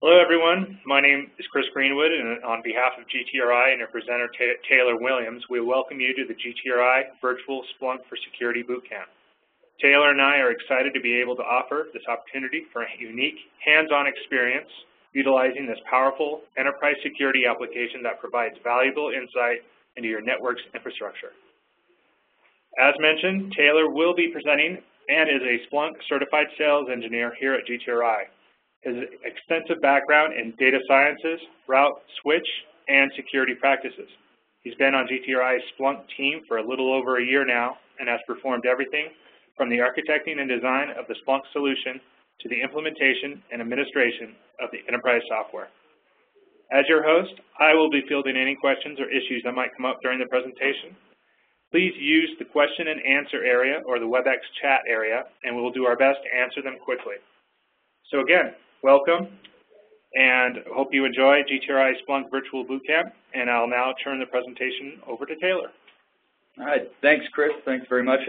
Hello, everyone. My name is Chris Greenwood, and on behalf of GTRI and our presenter Taylor Williams, we welcome you to the GTRI Virtual Splunk for Security Bootcamp. Taylor and I are excited to be able to offer this opportunity for a unique hands-on experience utilizing this powerful enterprise security application that provides valuable insight into your network's infrastructure. As mentioned, Taylor will be presenting and is a Splunk certified sales engineer here at GTRI. His extensive background in data sciences, route switch, and security practices. He's been on GTRI's Splunk team for a little over a year now and has performed everything from the architecting and design of the Splunk solution to the implementation and administration of the enterprise software. As your host, I will be fielding any questions or issues that might come up during the presentation. Please use the question and answer area or the WebEx chat area, and we will do our best to answer them quickly. So again, welcome, and hope you enjoy GTRI Splunk Virtual Bootcamp, and I'll now turn the presentation over to Taylor. All right, thanks, Chris. Thanks very much.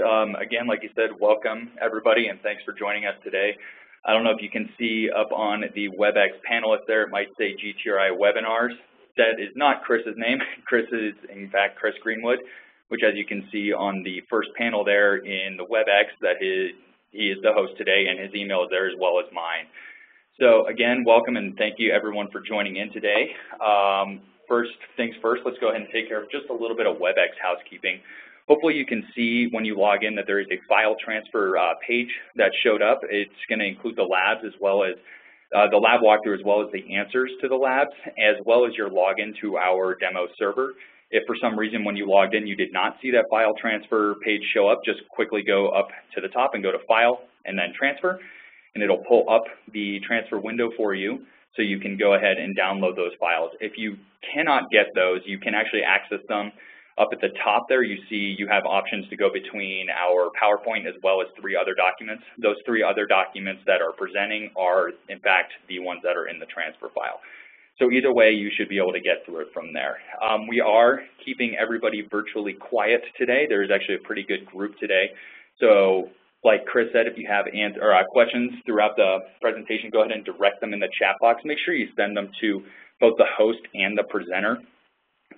Again, like you said, welcome, everybody, and thanks for joining us today. I don't know if you can see up on the WebEx panelist there, it might say GTRI Webinars. That is not Chris's name. Chris is, in fact, Chris Greenwood, which, as you can see on the first panel there in the WebEx, that he is the host today, and his email is there as well as mine. So again, welcome and thank you everyone for joining in today. First things first, let's go ahead and take care of just a little bit of WebEx housekeeping. Hopefully you can see when you log in that there is a file transfer page that showed up. It's going to include the labs as well as the lab walkthrough as well as the answers to the labs, as well as your login to our demo server. If for some reason when you logged in you did not see that file transfer page show up, just quickly go up to the top and go to File and then Transfer, and it'll pull up the transfer window for you so you can go ahead and download those files. If you cannot get those, you can actually access them. Up at the top there, you see you have options to go between our PowerPoint as well as 3 other documents. Those 3 other documents that are presenting are, in fact, the ones that are in the transfer file. So either way, you should be able to get through it from there. We are keeping everybody virtually quiet today. There's actually a pretty good group today. So like Chris said, if you have questions throughout the presentation, go ahead and direct them in the chat box. Make sure you send them to both the host and the presenter.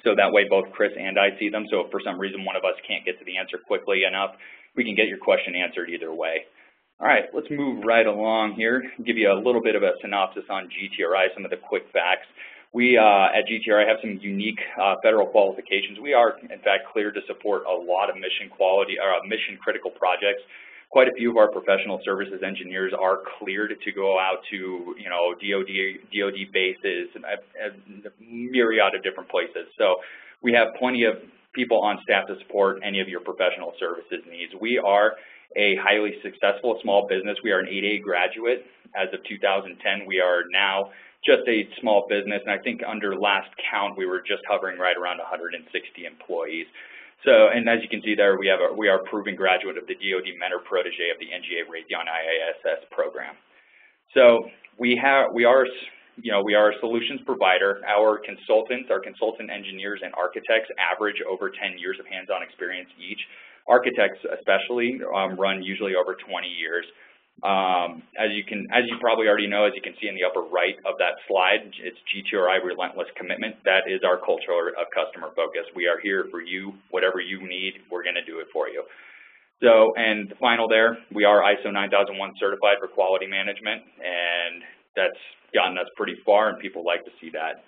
So that way both Chris and I see them. So if for some reason one of us can't get to the answer quickly enough, we can get your question answered either way. All right, let's move right along here, give you a little bit of a synopsis on GTRI, some of the quick facts. We at GTRI have some unique federal qualifications. We are, in fact, cleared to support a lot of mission-critical projects. Quite a few of our professional services engineers are cleared to go out to, DoD bases, and a myriad of different places. So we have plenty of people on staff to support any of your professional services needs. We are a highly successful small business. We are an 8A graduate. As of 2010, we are now just a small business, and I think under last count, we were just hovering right around 160 employees. So, and as you can see there, we are a proven graduate of the DoD Mentor Protege of the NGA Raytheon IASS program. So we are a solutions provider. Our consultant engineers and architects average over 10 years of hands-on experience each. Architects especially run usually over 20 years. As you probably already know, as you can see in the upper right of that slide, it's GTRI Relentless Commitment. That is our culture of customer focus. We are here for you. Whatever you need, we're going to do it for you. So, and the final there, we are ISO 9001 certified for quality management, and that's gotten us pretty far, and people like to see that.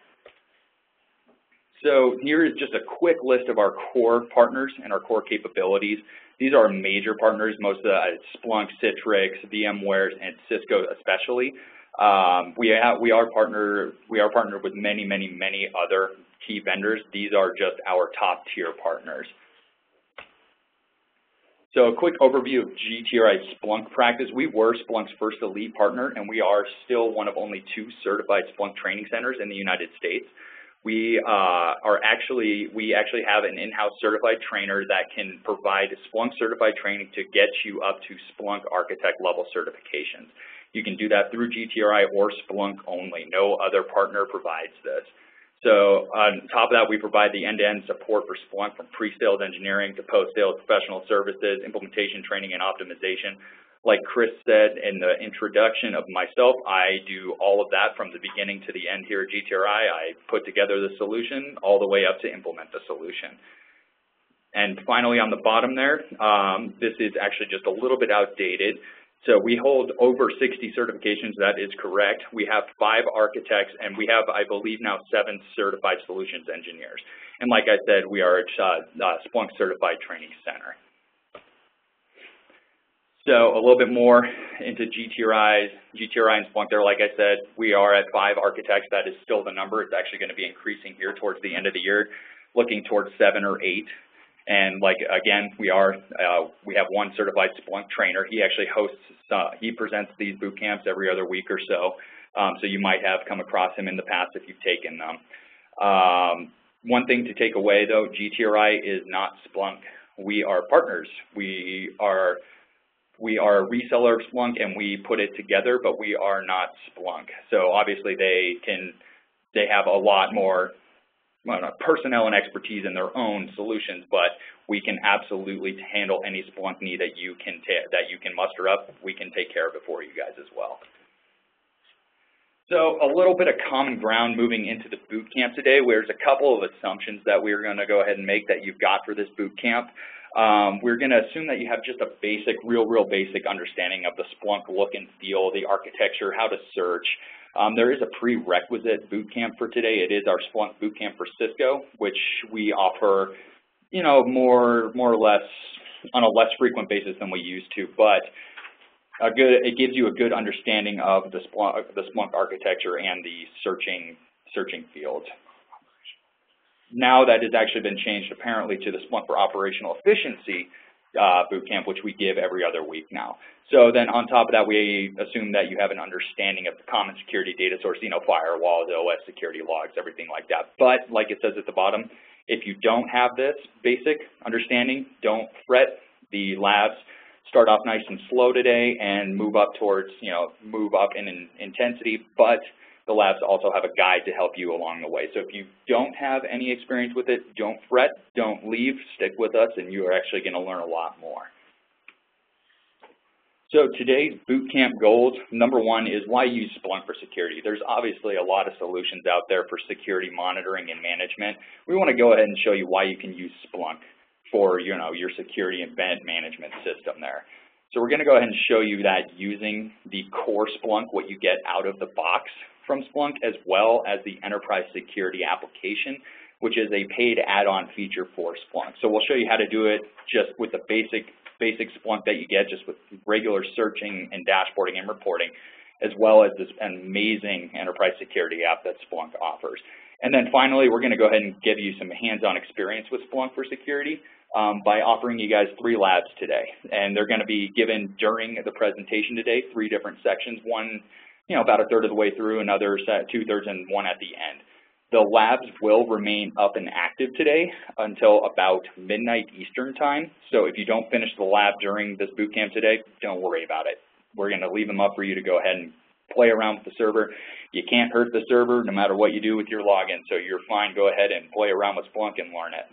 So here is just a quick list of our core partners and our core capabilities. These are our major partners, most of the Splunk, Citrix, VMware, and Cisco especially. We are partnered with many other key vendors. These are just our top tier partners. So a quick overview of GTRI Splunk practice. We were Splunk's first elite partner, and we are still one of only 2 certified Splunk training centers in the United States. We actually have an in-house certified trainer that can provide Splunk certified training to get you up to Splunk architect level certifications. You can do that through GTRI or Splunk only. No other partner provides this. So on top of that, we provide the end-to-end support for Splunk from pre-sales engineering to post-sales professional services, implementation, training, and optimization. Like Chris said in the introduction of myself, I do all of that from the beginning to the end here at GTRI. I put together the solution all the way up to implement the solution. And finally, on the bottom there, this is actually just a little bit outdated. So we hold over 60 certifications. That is correct. We have 5 architects, and we have, I believe now, 7 certified solutions engineers. And like I said, we are a Splunk Certified Training Center. So a little bit more into GTRI and Splunk there. Like I said, we are at 5 architects. That is still the number. It's actually going to be increasing here towards the end of the year, looking towards 7 or 8. And like, again, we have 1 certified Splunk trainer. He actually hosts, he presents these boot camps every other week or so. So you might have come across him in the past if you've taken them. One thing to take away though, GTRI is not Splunk. We are partners. We are a reseller of Splunk and we put it together, but we are not Splunk. So obviously they have a lot more personnel and expertise in their own solutions, but we can absolutely handle any Splunk need that you can muster up. We can take care of it for you guys as well. So a little bit of common ground moving into the boot camp today. There's a couple of assumptions that we're going to go ahead and make that you've got for this boot camp. We're going to assume that you have just a basic, real basic understanding of the Splunk look and feel, the architecture, how to search. There is a prerequisite boot camp for today. It is our Splunk boot camp for Cisco, which we offer, you know, more or less on a less frequent basis than we used to, but it gives you a good understanding of the Splunk architecture and the searching field. Now that has actually been changed apparently to the Splunk for Operational Efficiency boot camp, which we give every other week now. So then on top of that, we assume that you have an understanding of the common security data source, you know, firewalls, OS security logs, everything like that. But like it says at the bottom, if you don't have this basic understanding, don't fret. The labs start off nice and slow today and move up towards, you know, move up in intensity, but the labs also have a guide to help you along the way. So if you don't have any experience with it, don't fret, don't leave, stick with us, and you are actually going to learn a lot more. So today's boot camp goals, number 1 is why use Splunk for security. There's obviously a lot of solutions out there for security monitoring and management. We want to go ahead and show you why you can use Splunk for, you know, your security event management system there. So we're going to go ahead and show you that using the core Splunk, what you get out of the box from Splunk, as well as the enterprise security application, which is a paid add-on feature for Splunk. So we'll show you how to do it just with the basic Splunk that you get, just with regular searching and dashboarding and reporting, as well as this amazing enterprise security app that Splunk offers. And then finally, we're going to go ahead and give you some hands-on experience with Splunk for security by offering you guys 3 labs today. And they're going to be given during the presentation today, 3 different sections, one, you know, about 1/3 of the way through, another 2/3, and one at the end. The labs will remain up and active today until about midnight Eastern time. So if you don't finish the lab during this boot camp today, don't worry about it. We're going to leave them up for you to go ahead and play around with the server. You can't hurt the server no matter what you do with your login, so you're fine. Go ahead and play around with Splunk and learn it.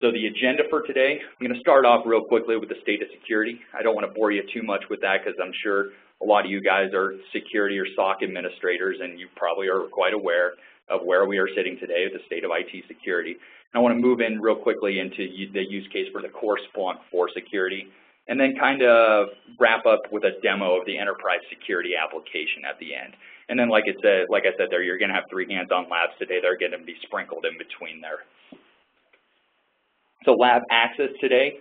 So the agenda for today, I'm going to start off real quickly with the state of security. I don't want to bore you too much with that because I'm sure a lot of you guys are security or SOC administrators, and you probably are quite aware of where we are sitting today with the state of IT security. And I want to move in real quickly into the use case for the core Splunk for security, and then kind of wrap up with a demo of the enterprise security application at the end. And then like I said there, you're going to have 3 hands-on labs today. They're going to be sprinkled in between there. So lab access today,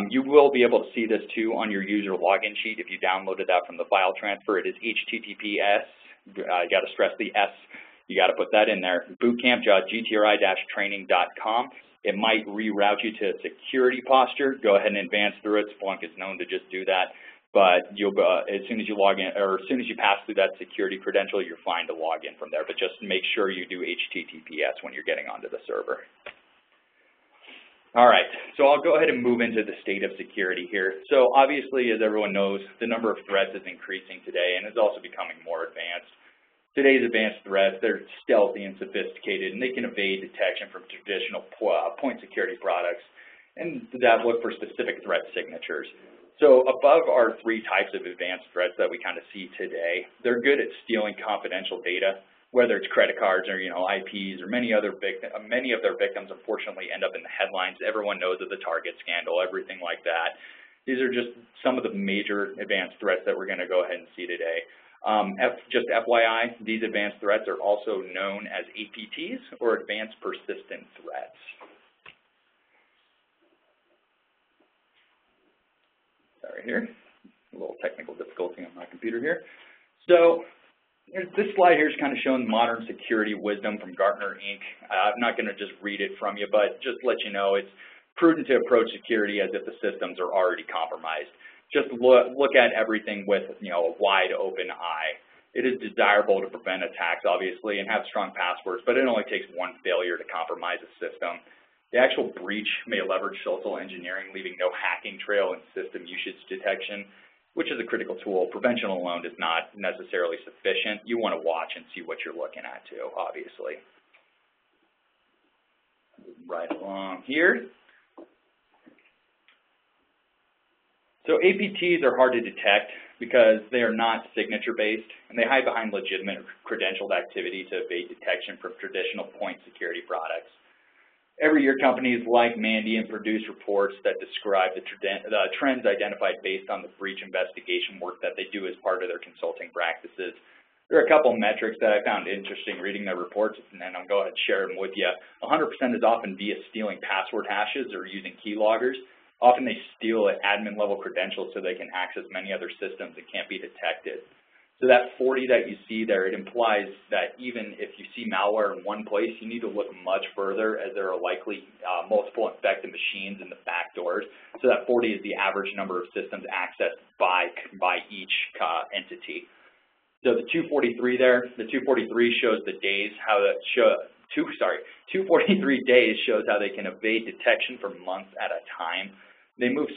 you will be able to see this too on your user login sheet if you downloaded that from the file transfer. It is HTTPS, I got to stress the S, you got to put that in there, bootcamp.gtri-training.com. It might reroute you to a security posture. Go ahead and advance through it. Splunk is known to just do that. But you'll as soon as you log in, or as soon as you pass through that security credential, you're fine to log in from there. But just make sure you do HTTPS when you're getting onto the server. All right, so I'll go ahead and move into the state of security here. So obviously, as everyone knows, the number of threats is increasing today and is also becoming more advanced. Today's advanced threats, they're stealthy and sophisticated, and they can evade detection from traditional point security products and that look for specific threat signatures. So above are 3 types of advanced threats that we kind of see today. They're good at stealing confidential data, whether it's credit cards or IPs or many of their victims unfortunately end up in the headlines. Everyone knows of the Target scandal, everything like that. These are just some of the major advanced threats that we're going to go ahead and see today. Just FYI, these advanced threats are also known as APTs, or Advanced Persistent Threats. Sorry here, a little technical difficulty on my computer here. So this slide here is kind of showing modern security wisdom from Gartner, Inc. I'm not going to just read it from you, but just to let you know, it's prudent to approach security as if the systems are already compromised. Just look at everything with a wide open eye. It is desirable to prevent attacks, obviously, and have strong passwords, but it only takes one failure to compromise a system. The actual breach may leverage social engineering, leaving no hacking trail and system usage detection, which is a critical tool. Prevention alone is not necessarily sufficient. You want to watch and see what you're looking at too, obviously. Right along here. So APTs are hard to detect because they are not signature-based, and they hide behind legitimate credentialed activity to evade detection from traditional point security products. Every year, companies like Mandiant produce reports that describe the trends identified based on the breach investigation work that they do as part of their consulting practices. There are a couple metrics that I found interesting reading their reports, and then I'll go ahead and share them with you. 100% is often via stealing password hashes or using keyloggers. Often they steal admin-level credentials so they can access many other systems and can't be detected. So that 40 that you see there, it implies that even if you see malware in one place, you need to look much further, as there are likely multiple infected machines in the back doors. So that 40 is the average number of systems accessed by each entity. So the 243 there, the 243 shows the days, 243 days shows how they can evade detection for months at a time. They move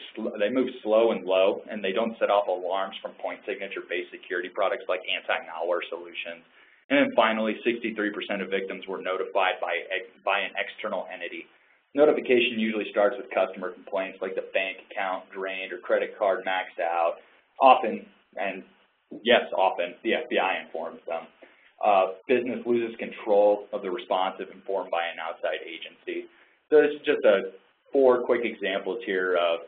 slow and low, and they don't set off alarms from point signature-based security products like anti-malware solutions. And then finally, 63% of victims were notified by an external entity. Notification usually starts with customer complaints like the bank account drained or credit card maxed out. Often, the FBI informs them. Business loses control of the response if informed by an outside agency. So this is just 4 quick examples here of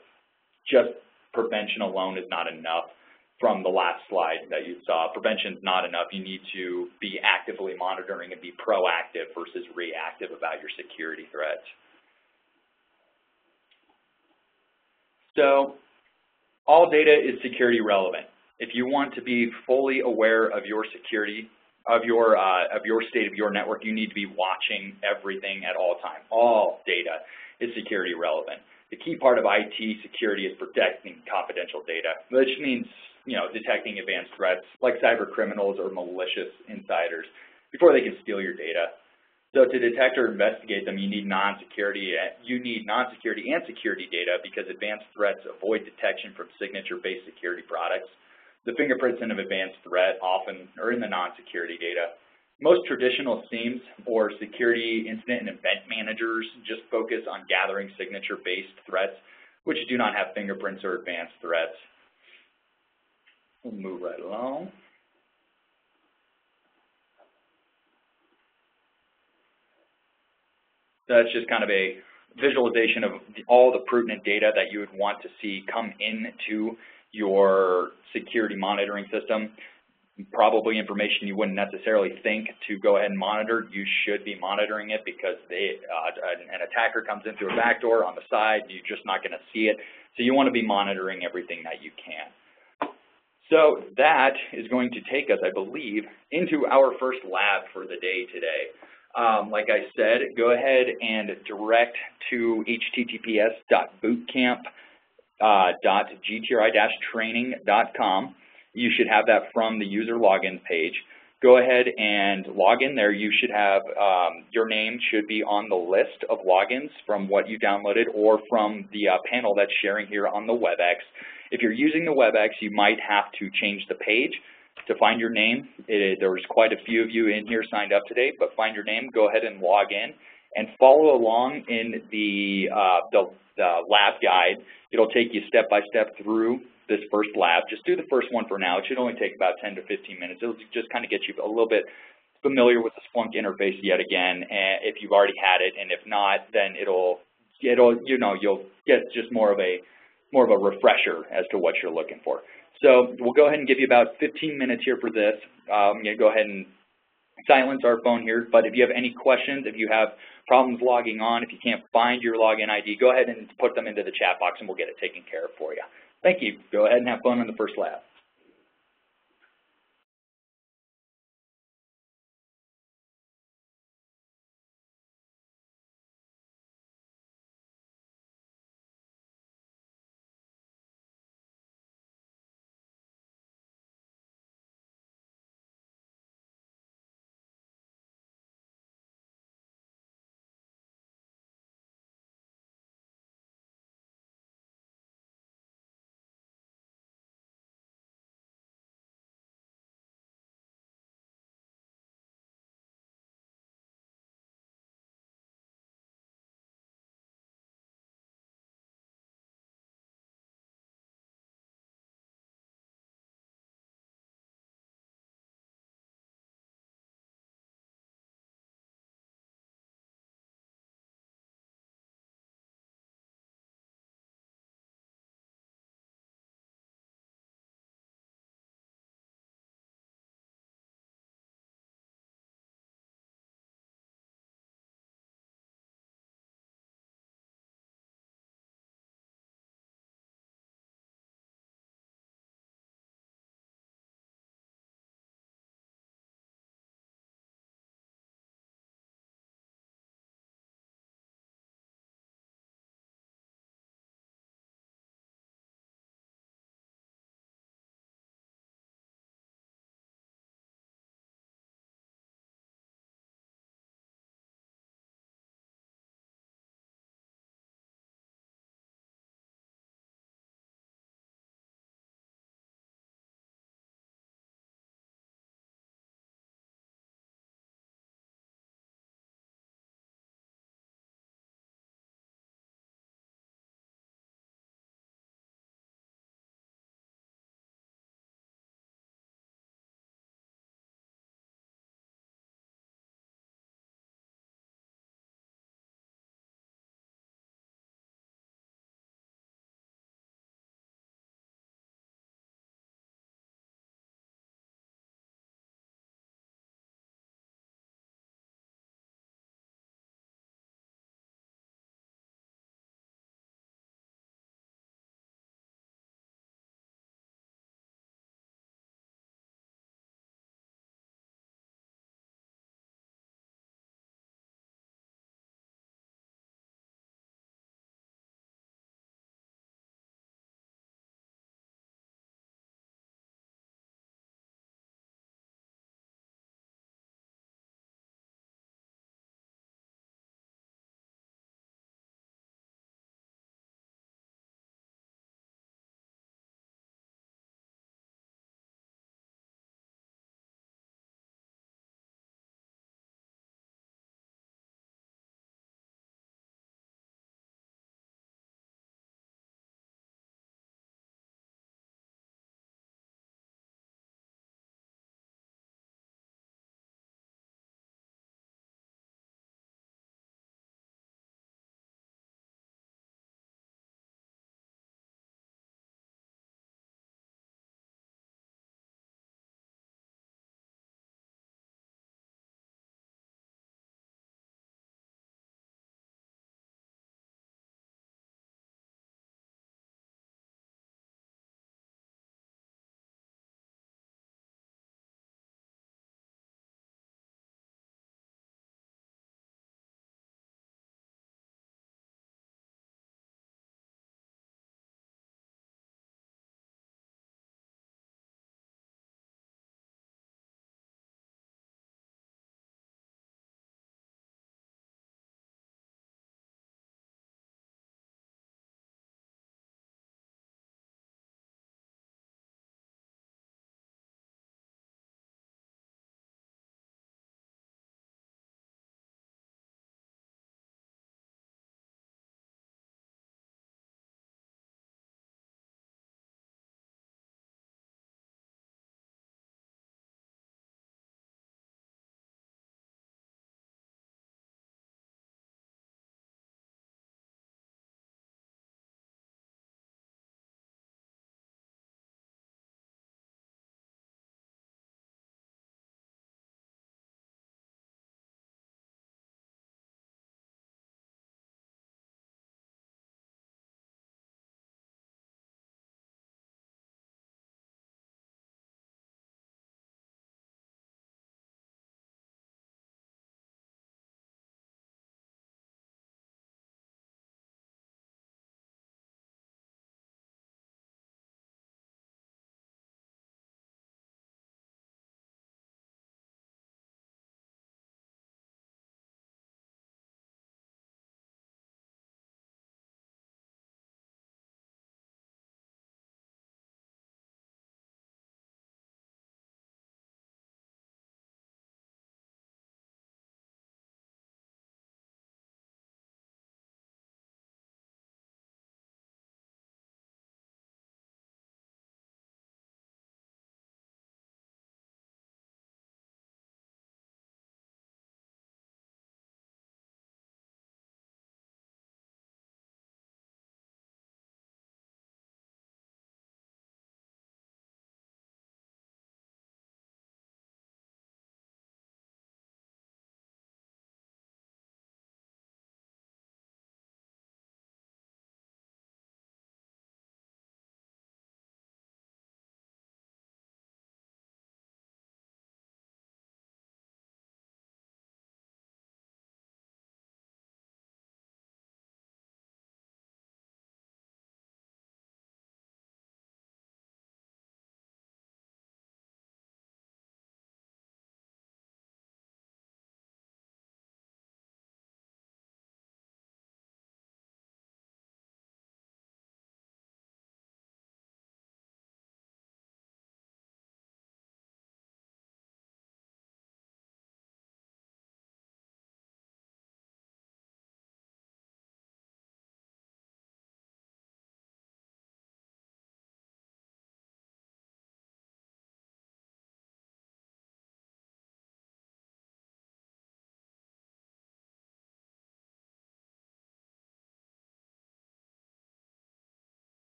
just prevention alone is not enough from the last slide that you saw. Prevention is not enough. You need to be actively monitoring and be proactive versus reactive about your security threats. So all data is security relevant. If you want to be fully aware of your security, of your state of your network, you need to be watching everything at all time. All data is security relevant. The key part of IT security is protecting confidential data, which means detecting advanced threats like cyber criminals or malicious insiders before they can steal your data. So to detect or investigate them, you need non-security and security data, because advanced threats avoid detection from signature-based security products. The fingerprints in an advanced threat often are in the non-security data. Most traditional SIEMs or security incident and event managers just focus on gathering signature-based threats, which do not have fingerprints or advanced threats. We'll move right along. That's just kind of a visualization of all the pertinent data that you would want to see come into your security monitoring system. Probably information you wouldn't necessarily think to go ahead and monitor. You should be monitoring it, because an attacker comes in through a back door on the side. You're just not going to see it. So you want to be monitoring everything that you can. So that is going to take us, I believe, into our first lab for the day today. Like I said, go ahead and direct to https://bootcamp.gtri-training.com. You should have that from the user login page. Go ahead and log in there. You should have, your name should be on the list of logins from what you downloaded or from the panel that's sharing here on the WebEx. If you're using the WebEx, you might have to change the page to find your name. There was quite a few of you in here signed up today, but find your name, go ahead and log in, and follow along in the lab guide. It'll take you step by step through this first lab. Just do the first one for now. It should only take about 10 to 15 minutes. It'll just kind of get you a little bit familiar with the Splunk interface yet again, and if you've already had it, and if not, then you'll get just more of a refresher as to what you're looking for. So we'll go ahead and give you about 15 minutes here for this. I'm going to go ahead and silence our phone here, but if you have any questions, if you have problems logging on, if you can't find your login ID, go ahead and put them into the chat box and we'll get it taken care of for you. Thank you. Go ahead and have fun on the first lab.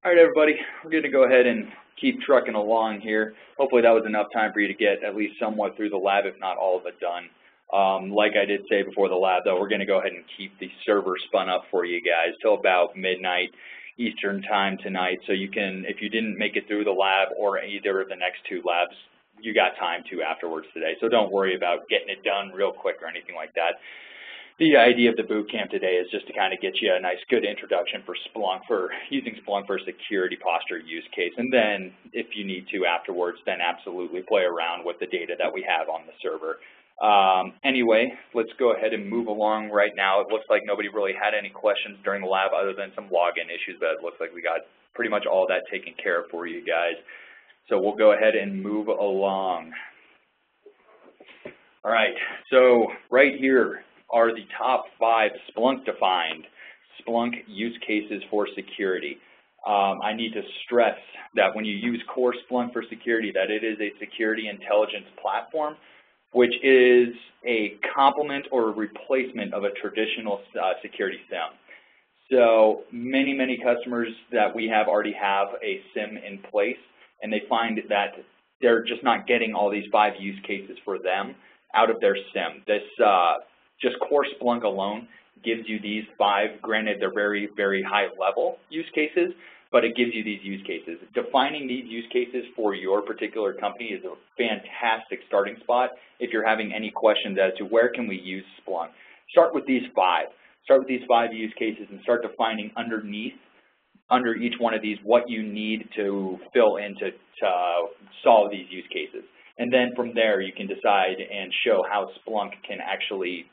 All right, everybody, we're going to go ahead and keep trucking along here. Hopefully that was enough time for you to get at least somewhat through the lab, if not all of it done. Like I did say before the lab, though, we're going to go ahead and keep the server spun up for you guys till about midnight Eastern time tonight. So you can, if you didn't make it through the lab or either of the next two labs, you got time to afterwards today. So don't worry about getting it done real quick or anything like that. The idea of the boot camp today is just to kind of get you a nice, good introduction for Splunk, for using Splunk for a security posture use case. And then, if you need to afterwards, then absolutely play around with the data that we have on the server. Anyway, let's go ahead and move along right now. It looks like nobody really had any questions during the lab other than some login issues, but it looks like we got pretty much all that taken care of for you guys. So we'll go ahead and move along. All right, so right here are the top 5 Splunk-defined Splunk use cases for security. I need to stress that when you use core Splunk for security, that it is a security intelligence platform, which is a complement or a replacement of a traditional security SIEM. So many customers that we have already have a SIEM in place, and they find that they're just not getting all these 5 use cases for them out of their SIEM. This just core Splunk alone gives you these 5. Granted, they're very high level use cases, but it gives you these use cases. Defining these use cases for your particular company is a fantastic starting spot if you're having any questions as to where can we use Splunk. Start with these 5. Start with these 5 use cases and start defining under each one of these what you need to fill in to solve these use cases. And then from there you can decide and show how Splunk can actually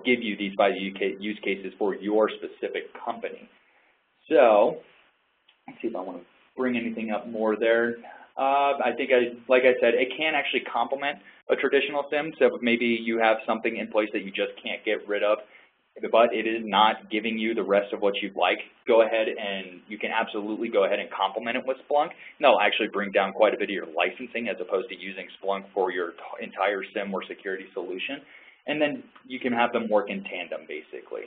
give you these 5 use cases for your specific company. So, let's see if I want to bring anything up more there. I think, like I said, it can actually complement a traditional SIEM. So maybe you have something in place that you just can't get rid of, but it is not giving you the rest of what you'd like. Go ahead and you can absolutely go ahead and complement it with Splunk. And that'll actually bring down quite a bit of your licensing as opposed to using Splunk for your entire SIEM or security solution. And then you can have them work in tandem, basically.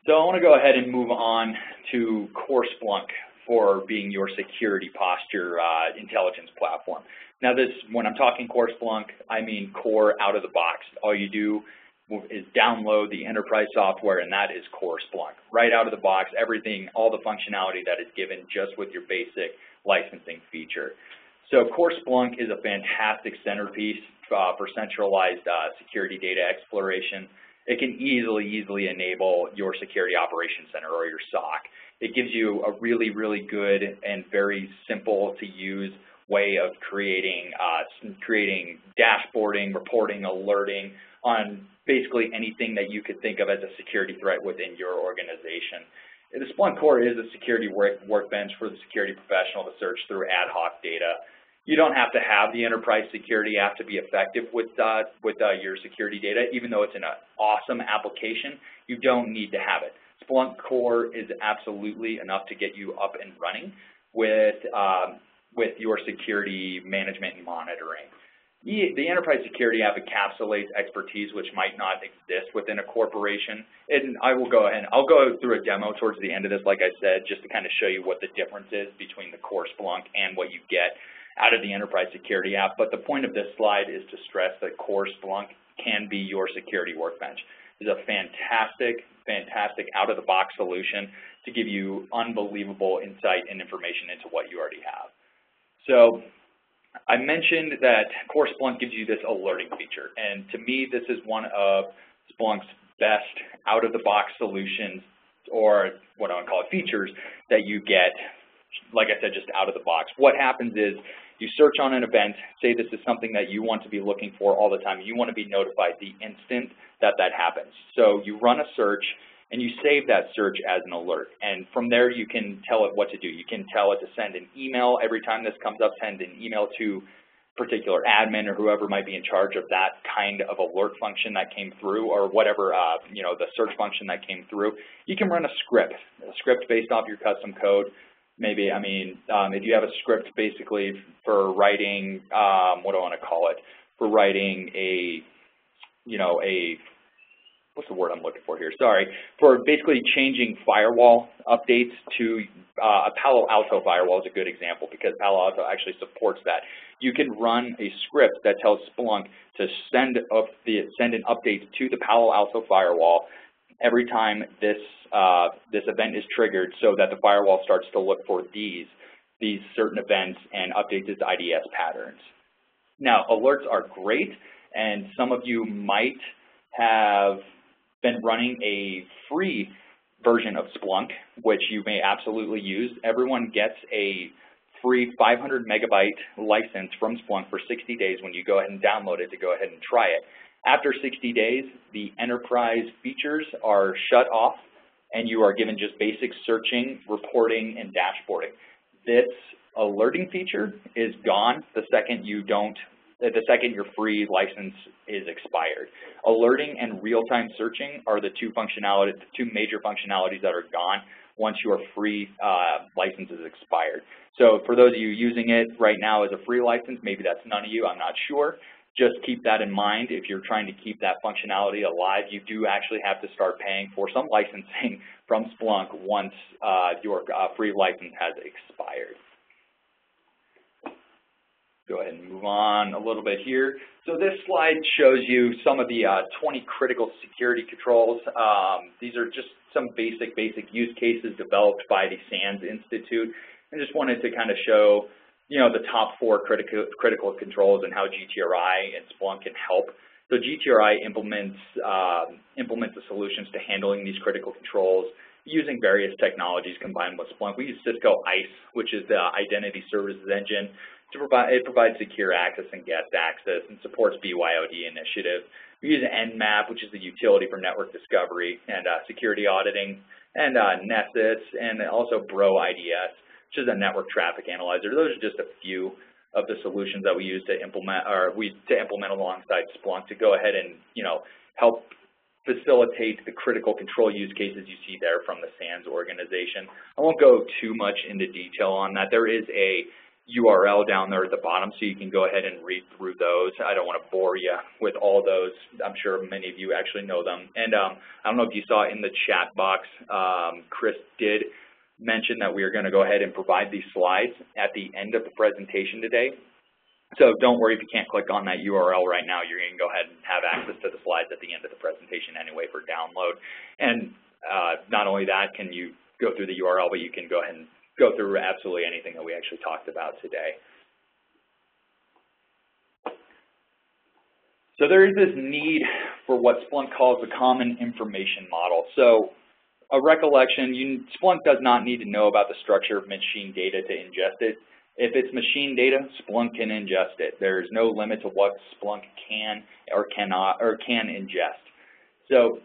So I want to go ahead and move on to core Splunk for being your security posture intelligence platform. Now when I'm talking core Splunk, I mean core out of the box. All you do is download the enterprise software, and that is core Splunk. Right out of the box, everything, all the functionality that is given just with your basic licensing feature. So core Splunk is a fantastic centerpiece for centralized security data exploration. It can easily enable your security operations center or your SOC. It gives you a really good and very simple to use way of creating dashboarding, reporting, alerting on basically anything that you could think of as a security threat within your organization. The Splunk Core is a security workbench for the security professional to search through ad hoc data. You don't have to have the enterprise security app to be effective with your security data. Even though it's an awesome application, you don't need to have it. Splunk Core is absolutely enough to get you up and running with your security management and monitoring. The enterprise security app encapsulates expertise which might not exist within a corporation. And I'll go through a demo towards the end of this, like I said, just to kind of show you what the difference is between the core Splunk and what you get out of the enterprise security app. But the point of this slide is to stress that core Splunk can be your security workbench. It's a fantastic out-of-the-box solution to give you unbelievable insight and information into what you already have. So I mentioned that core Splunk gives you this alerting feature, and to me this is one of Splunk's best out-of-the-box solutions, or what I want to call it, features that you get, like I said, just out of the box. What happens is you search on an event, say this is something that you want to be looking for all the time. You want to be notified the instant that happens. So you run a search and you save that search as an alert. And from there you can tell it what to do. You can tell it to send an email every time this comes up, send an email to particular admin or whoever might be in charge of that kind of alert function that came through, or whatever, the search function that came through. You can run a script based off your custom code. Maybe, if you have a script basically for writing, for writing a what's the word I'm looking for here? Sorry, for basically changing firewall updates to a Palo Alto firewall is a good example because Palo Alto actually supports that. You can run a script that tells Splunk to send an update to the Palo Alto firewall every time this event is triggered, so that the firewall starts to look for these certain events and updates its IDS patterns. Now, alerts are great, and some of you might have been running a free version of Splunk, which you may absolutely use. Everyone gets a free 500 megabyte license from Splunk for 60 days when you go ahead and download it to go ahead and try it. After 60 days, the enterprise features are shut off and you are given just basic searching, reporting, and dashboarding. This alerting feature is gone the second your free license is expired. Alerting and real-time searching are the two major functionalities that are gone once your free license is expired. So for those of you using it right now as a free license, maybe that's none of you, I'm not sure. Just keep that in mind. If you're trying to keep that functionality alive, you do actually have to start paying for some licensing from Splunk once your free license has expired. Go ahead and move on a little bit here. So this slide shows you some of the 20 critical security controls. These are just some basic use cases developed by the SANS Institute. I just wanted to kind of show, the top 4 critical controls and how GTRI and Splunk can help. So GTRI implements the solutions to handling these critical controls using various technologies combined with Splunk. We use Cisco ICE, which is the Identity Services Engine. It provides secure access and guest access and supports BYOD initiative. We use Nmap, which is the utility for network discovery and security auditing, and Nessus, and also Bro IDS, which is a network traffic analyzer. Those are just a few of the solutions that we use to implement, alongside Splunk to go ahead and help facilitate the critical control use cases you see there from the SANS organization. I won't go too much into detail on that. There is a URL down there at the bottom, so you can go ahead and read through those. I don't want to bore you with all those. I'm sure many of you actually know them. And I don't know if you saw in the chat box, Chris did mention that we are going to go ahead and provide these slides at the end of the presentation today. So don't worry if you can't click on that URL right now. You're going to go ahead and have access to the slides at the end of the presentation anyway for download. And not only that, can you go through the URL, but you can go ahead and go through absolutely anything that we actually talked about today. So there is this need for what Splunk calls the common information model. So a recollection, Splunk does not need to know about the structure of machine data to ingest it. If it's machine data, Splunk can ingest it. There is no limit to what Splunk can or can ingest. So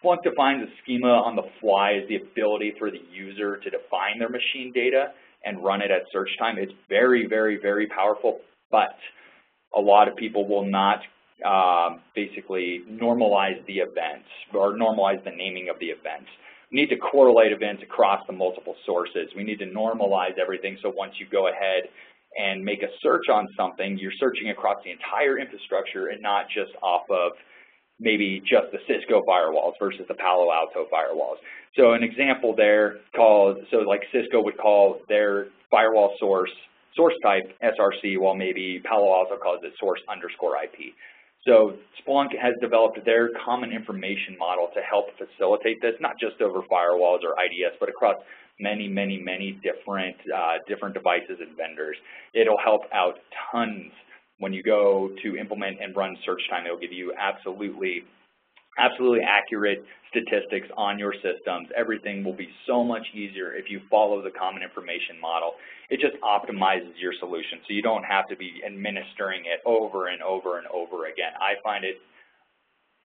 Splunk defines a schema on the fly as the ability for the user to define their machine data and run it at search time. It's very, very, very powerful, but a lot of people will not basically normalize the events or normalize the naming of the events. We need to correlate events across the multiple sources. We need to normalize everything so once you go ahead and make a search on something, you're searching across the entire infrastructure and not just off of maybe just the Cisco firewalls versus the Palo Alto firewalls. So an example there like Cisco would call their firewall source type SRC, while maybe Palo Alto calls it source_IP. So Splunk has developed their common information model to help facilitate this, not just over firewalls or IDS, but across many, many, many different devices and vendors. It'll help out tons. When you go to implement and run search time, it'll give you absolutely accurate statistics on your systems. Everything will be so much easier if you follow the common information model. It just optimizes your solution, so you don't have to be administering it over and over and over again. I find it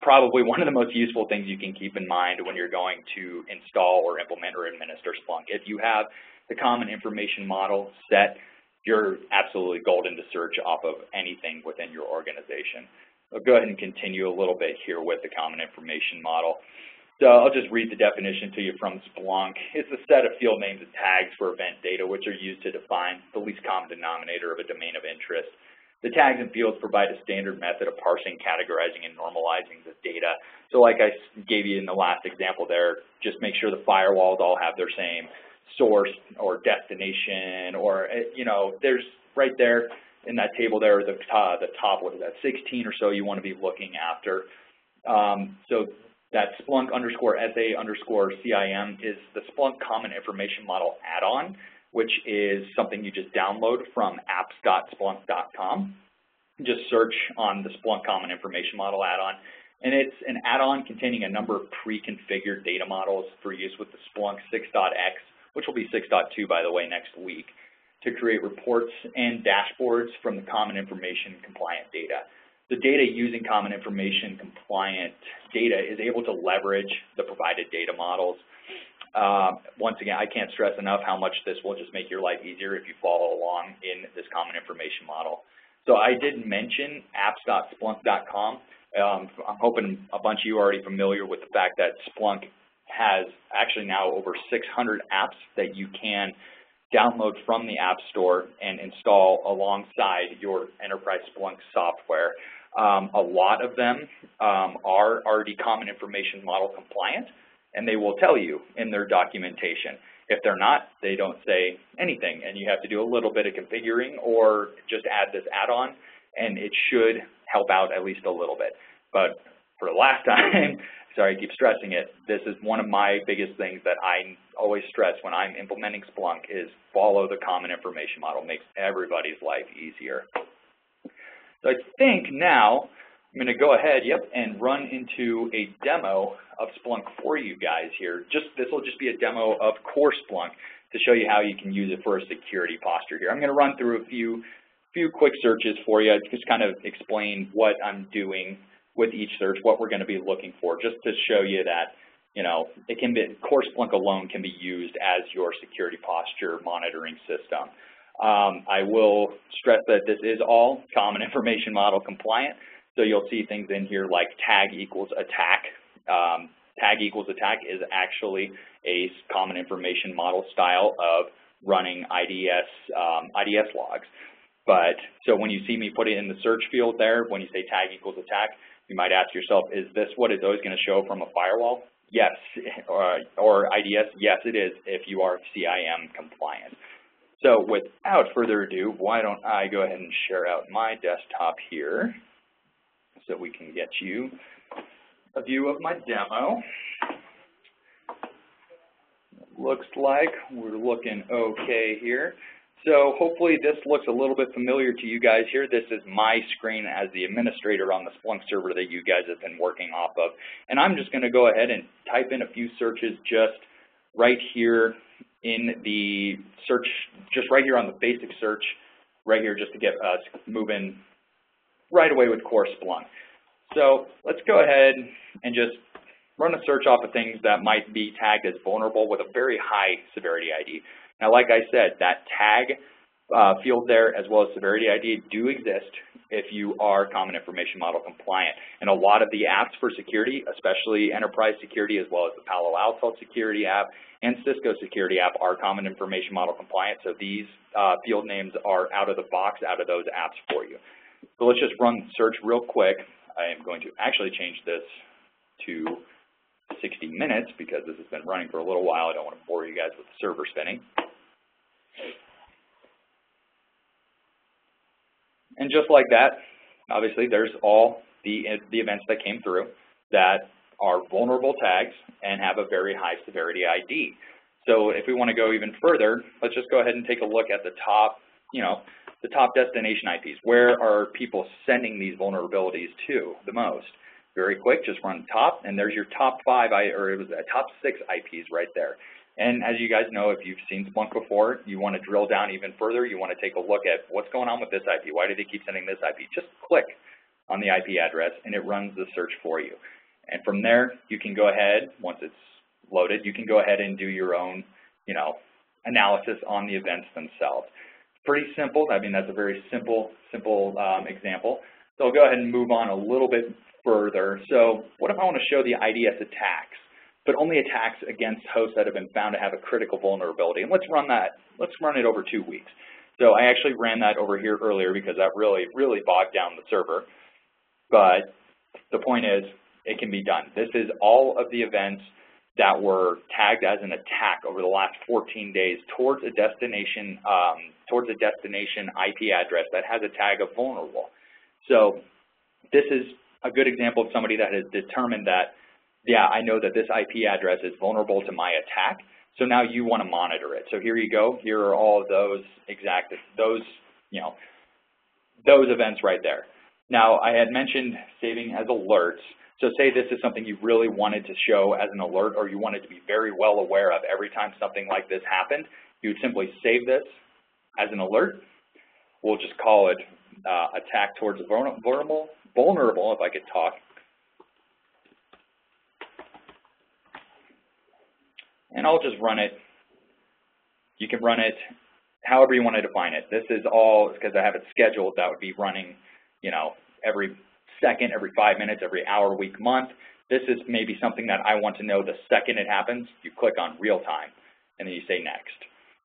probably one of the most useful things you can keep in mind when you're going to install or implement or administer Splunk. If you have the common information model set, you're absolutely golden to search off of anything within your organization. I'll go ahead and continue a little bit here with the common information model. So I'll just read the definition to you from Splunk. It's a set of field names and tags for event data which are used to define the least common denominator of a domain of interest. The tags and fields provide a standard method of parsing, categorizing, and normalizing the data. So like I gave you in the last example there, just make sure the firewalls all have their same source or destination, or, you know, there's right there in that table there, the top, what is that, 16 or so you want to be looking after. So that Splunk _SA_CIM is the Splunk Common Information Model add-on, which is something you just download from apps.splunk.com. Just search on the Splunk Common Information Model add-on, and it's an add-on containing a number of pre-configured data models for use with the Splunk 6.x, which will be 6.2 by the way next week, to create reports and dashboards from the Common Information compliant data. The data using Common Information compliant data is able to leverage the provided data models. Once again, I can't stress enough how much this will just make your life easier if you follow along in this Common Information model. So I did mention apps.splunk.com. I'm hoping a bunch of you are already familiar with the fact that Splunk has actually now over 600 apps that you can download from the App Store and install alongside your enterprise Splunk software. A lot of them are already Common Information Model compliant, and they will tell you in their documentation. If they're not, they don't say anything, and you have to do a little bit of configuring or just add this add-on, and it should help out at least a little bit. But for the last time, sorry, I keep stressing it, this is one of my biggest things that I always stress when I'm implementing Splunk is follow the Common Information Model. It makes everybody's life easier. So I think now I'm going to go ahead, and run into a demo of Splunk for you guys here. This will just be a demo of core Splunk to show you how you can use it for a security posture here. I'm going to run through a few quick searches for you, just kind of explain what I'm doing with each search, what we're going to be looking for, just to show you that, you know, it can be, core Splunk alone can be used as your security posture monitoring system. I will stress that this is all Common Information Model compliant. So you'll see things in here like tag equals attack. Tag equals attack is actually a Common Information Model style of running IDS logs. But so when you see me put it in the search field there, when you say tag equals attack, you might ask yourself, is this what it's always going to show from a firewall? Yes, or IDS, yes it is if you are CIM compliant. So without further ado, why don't I go ahead and share out my desktop here so we can get you a view of my demo. Looks like we're looking okay here. So hopefully this looks a little bit familiar to you guys here. This is my screen as the administrator on the Splunk server that you guys have been working off of. And I'm just going to go ahead and type in a few searches just right here in the search, just right here on the basic search, right here just to get us moving right away with core Splunk. So let's go ahead and just run a search off of things that might be tagged as vulnerable with a very high severity ID. Now, like I said, that tag field there as well as severity ID do exist if you are Common Information Model compliant. And a lot of the apps for security, especially enterprise security as well as the Palo Alto security app and Cisco security app are Common Information Model compliant. So these field names are out of the box, out of those apps for you. So let's just run the search real quick. I am going to actually change this to 60 minutes because this has been running for a little while. I don't want to bore you guys with the server spinning. And just like that, obviously there's all the events that came through that are vulnerable tags and have a very high severity ID. So if we want to go even further, let's just go ahead and take a look at the top, the top destination IPs. Where are people sending these vulnerabilities to the most? Very quick, just run top, and there's your top 5, or it was top 6 IPs right there. And as you guys know, if you've seen Splunk before, you want to drill down even further. You want to take a look at what's going on with this IP. Why do they keep sending this IP? Just click on the IP address, and it runs the search for you. And from there, you can go ahead, once it's loaded, you can go ahead and do your own, analysis on the events themselves. Pretty simple. I mean, that's a very simple example. So I'll go ahead and move on a little bit further. So what if I want to show the IDS attacks, but only attacks against hosts that have been found to have a critical vulnerability? And let's run that. Let's run it over 2 weeks. So I actually ran that over here earlier because that really bogged down the server. But the point is, it can be done. This is all of the events that were tagged as an attack over the last 14 days towards a destination IP address that has a tag of vulnerable. So this is a good example of somebody that has determined that, yeah, I know that this IP address is vulnerable to my attack, so now you want to monitor it. So here you go. Here are all of those those events right there. Now, I had mentioned saving as alerts. So say this is something you really wanted to show as an alert, or you wanted to be very well aware of every time something like this happened. You would simply save this as an alert. We'll just call it attack towards vulnerable, if I could talk. And I'll just run it. You can run it however you want to define it. This is all, because I have it scheduled, that would be running, every second, every 5 minutes, every hour, week, month. This is maybe something that I want to know the second it happens. You click on real time, and then you say next.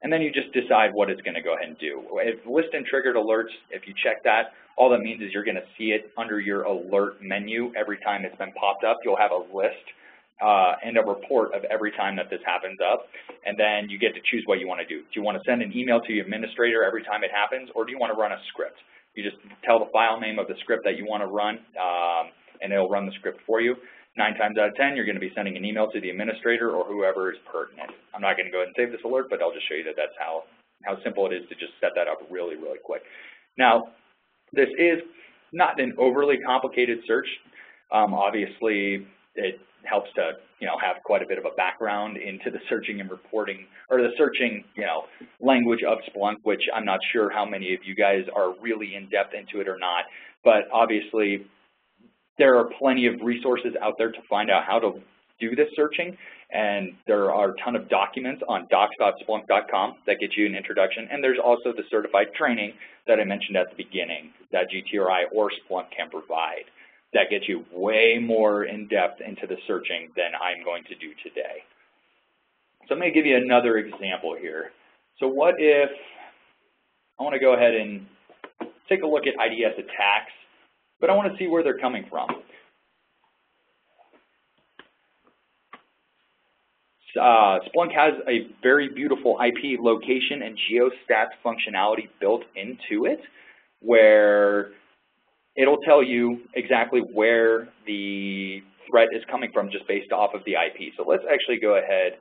And then you just decide what it's going to go ahead and do. If list and triggered alerts, if you check that, all that means is you're going to see it under your alert menu every time it's been popped up. You'll have a list and a report of every time that this happens up, and then you get to choose what you want to do. Do you want to send an email to your administrator every time it happens, or do you want to run a script? You just tell the file name of the script that you want to run, and it'll run the script for you. 9 times out of 10, you're going to be sending an email to the administrator or whoever is pertinent. I'm not going to go ahead and save this alert, but I'll just show you that that's how simple it is to just set that up really quick. Now, this is not an overly complicated search. Obviously, it helps to have quite a bit of a background into the searching and reporting, or the searching language of Splunk, which I'm not sure how many of you guys are really in depth into it or not. But obviously, there are plenty of resources out there to find out how to do this searching, and there are a ton of documents on docs.splunk.com that get you an introduction, and there's also the certified training that I mentioned at the beginning that GTRI or Splunk can provide that gets you way more in-depth into the searching than I'm going to do today. So I'm going to give you another example here. So what if I want to go ahead and take a look at IDS attacks, but I want to see where they're coming from. Splunk has a very beautiful IP location and geostats functionality built into it, where it'll tell you exactly where the threat is coming from just based off of the IP. So let's actually go ahead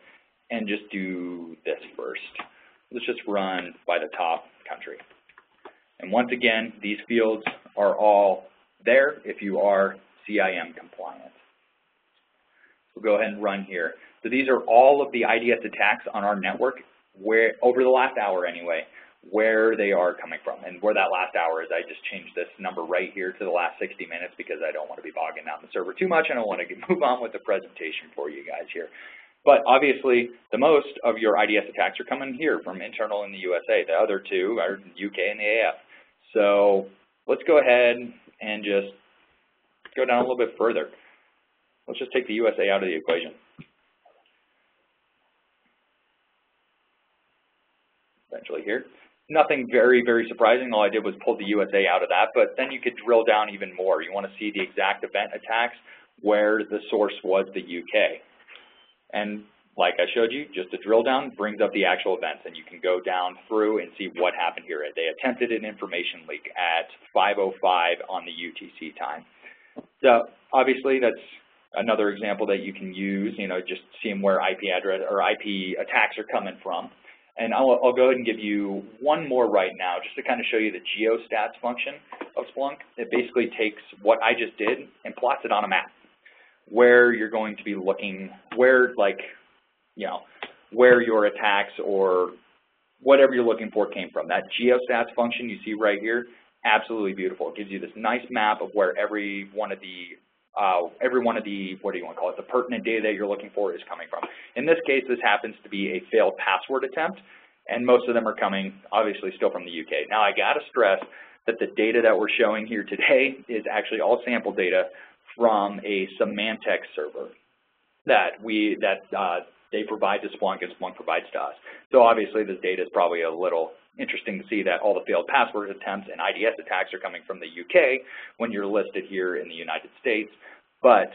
and just do this first. Let's just run by the top country. And once again, these fields are all there if you are CIM compliant. We'll go ahead and run here. So these are all of the IDS attacks on our network, where over the last hour anyway, where they are coming from. And where that last hour is, I just changed this number right here to the last 60 minutes because I don't want to be bogging down the server too much, and I want to move on with the presentation for you guys here. But obviously, the most of your IDS attacks are coming here from internal in the USA. The other two are UK and the AF. So let's go ahead and just go down a little bit further. Let's just take the USA out of the equation. Essentially here. Nothing very surprising. All I did was pull the USA out of that, but then you could drill down even more. You want to see the exact event attacks where the source was the UK. And like I showed you, just a drill down brings up the actual events, and you can go down through and see what happened here. They attempted an information leak at 5:05 on the UTC time. So obviously that's another example that you can use, just seeing where IP address or IP attacks are coming from. And I'll go ahead and give you one more right now just to kind of show you the geostats function of Splunk. It basically takes what I just did and plots it on a map where you're going to be looking, where your attacks or whatever you're looking for came from. That geostats function you see right here, absolutely beautiful. It gives you this nice map of where every one of the, what do you want to call it, the pertinent data that you're looking for is coming from. In this case, this happens to be a failed password attempt, and most of them are coming, obviously, still from the UK. Now, I got to stress that the data that we're showing here today is actually all sample data from a Symantec server that they provide to Splunk and Splunk provides to us. So obviously, this data is probably a little interesting to see that all the failed password attempts and IDS attacks are coming from the UK when you're listed here in the United States. But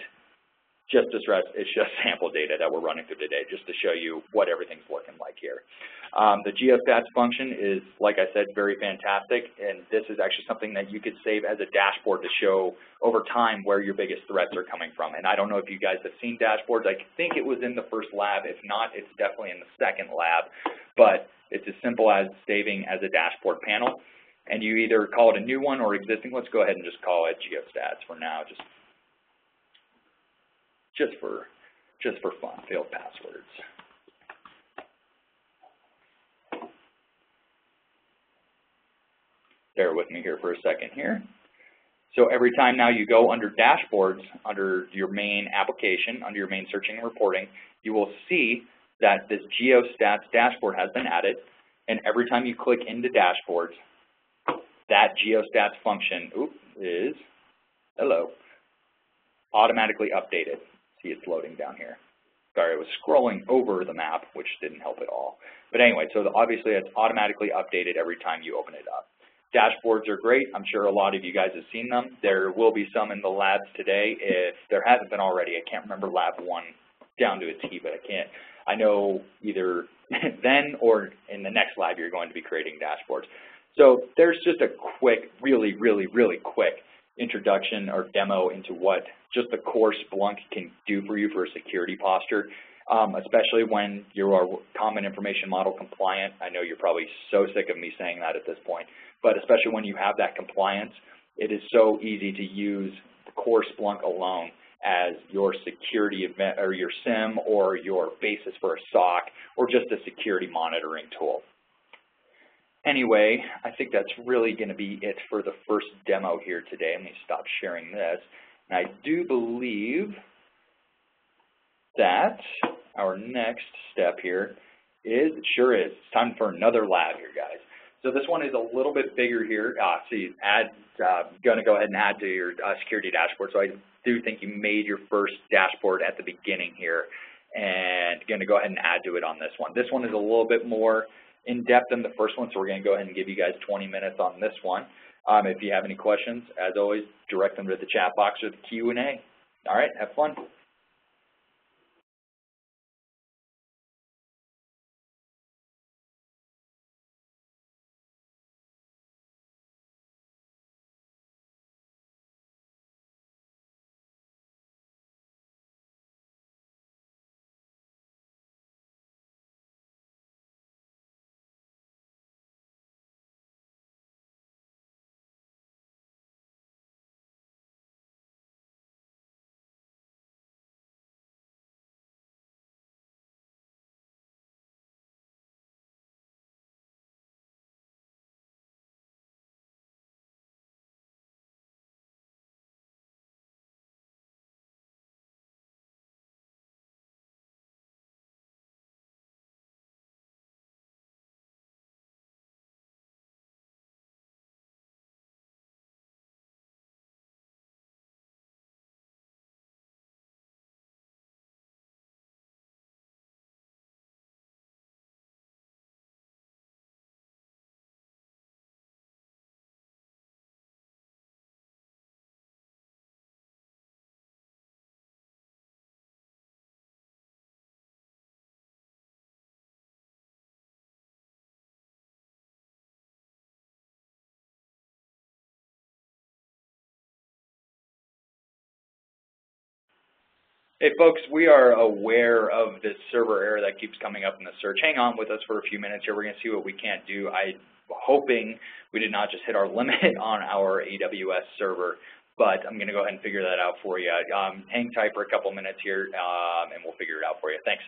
just to stress, it's just sample data that we're running through today, just to show you what everything's looking like here. The geostats function is, like I said, very fantastic, and this is actually something that you could save as a dashboard to show over time where your biggest threats are coming from. And I don't know if you guys have seen dashboards. I think it was in the first lab. If not, it's definitely in the second lab. But it's as simple as saving as a dashboard panel, and you either call it a new one or existing. Let's go ahead and just call it geostats for now, just for fun, failed passwords. Bear with me here for a second here. So every time now you go under dashboards, under your main application, under your main searching and reporting, you will see that this geostats dashboard has been added, and every time you click into dashboards, that geostats function is, automatically updated. See, it's loading down here. Sorry, I was scrolling over the map, which didn't help at all. But anyway, so obviously it's automatically updated every time you open it up. Dashboards are great. I'm sure a lot of you guys have seen them. There will be some in the labs today. If there hasn't been already, I can't remember lab 1 down to a T, but I know either then or in the next lab you're going to be creating dashboards. So there's just a quick, really quick introduction or demo into what just the core Splunk can do for you for a security posture, especially when you are common information model compliant. I know you're probably so sick of me saying that at this point, but especially when you have that compliance, it is so easy to use the core Splunk alone as your security event or your SIM or your basis for a SOC or just a security monitoring tool. Anyway, I think that's really going to be it for the first demo here today. Let me stop sharing this. And I do believe that our next step here it's time for another lab here, guys. So this one is a little bit bigger here. See, going to go ahead and add to your security dashboard. So I do think you made your first dashboard at the beginning here, and going to go ahead and add to it on this one. This one is a little bit more in-depth than the first one, so we're going to go ahead and give you guys 20 minutes on this one. If you have any questions, as always, direct them to the chat box or the Q&A. All right, have fun. Hey folks, we are aware of this server error that keeps coming up in the search. Hang on with us for a few minutes here. We're going to see what we can't do. I'm hoping we did not just hit our limit on our AWS server, but I'm going to go ahead and figure that out for you. Hang tight for a couple minutes here, and we'll figure it out for you. Thanks.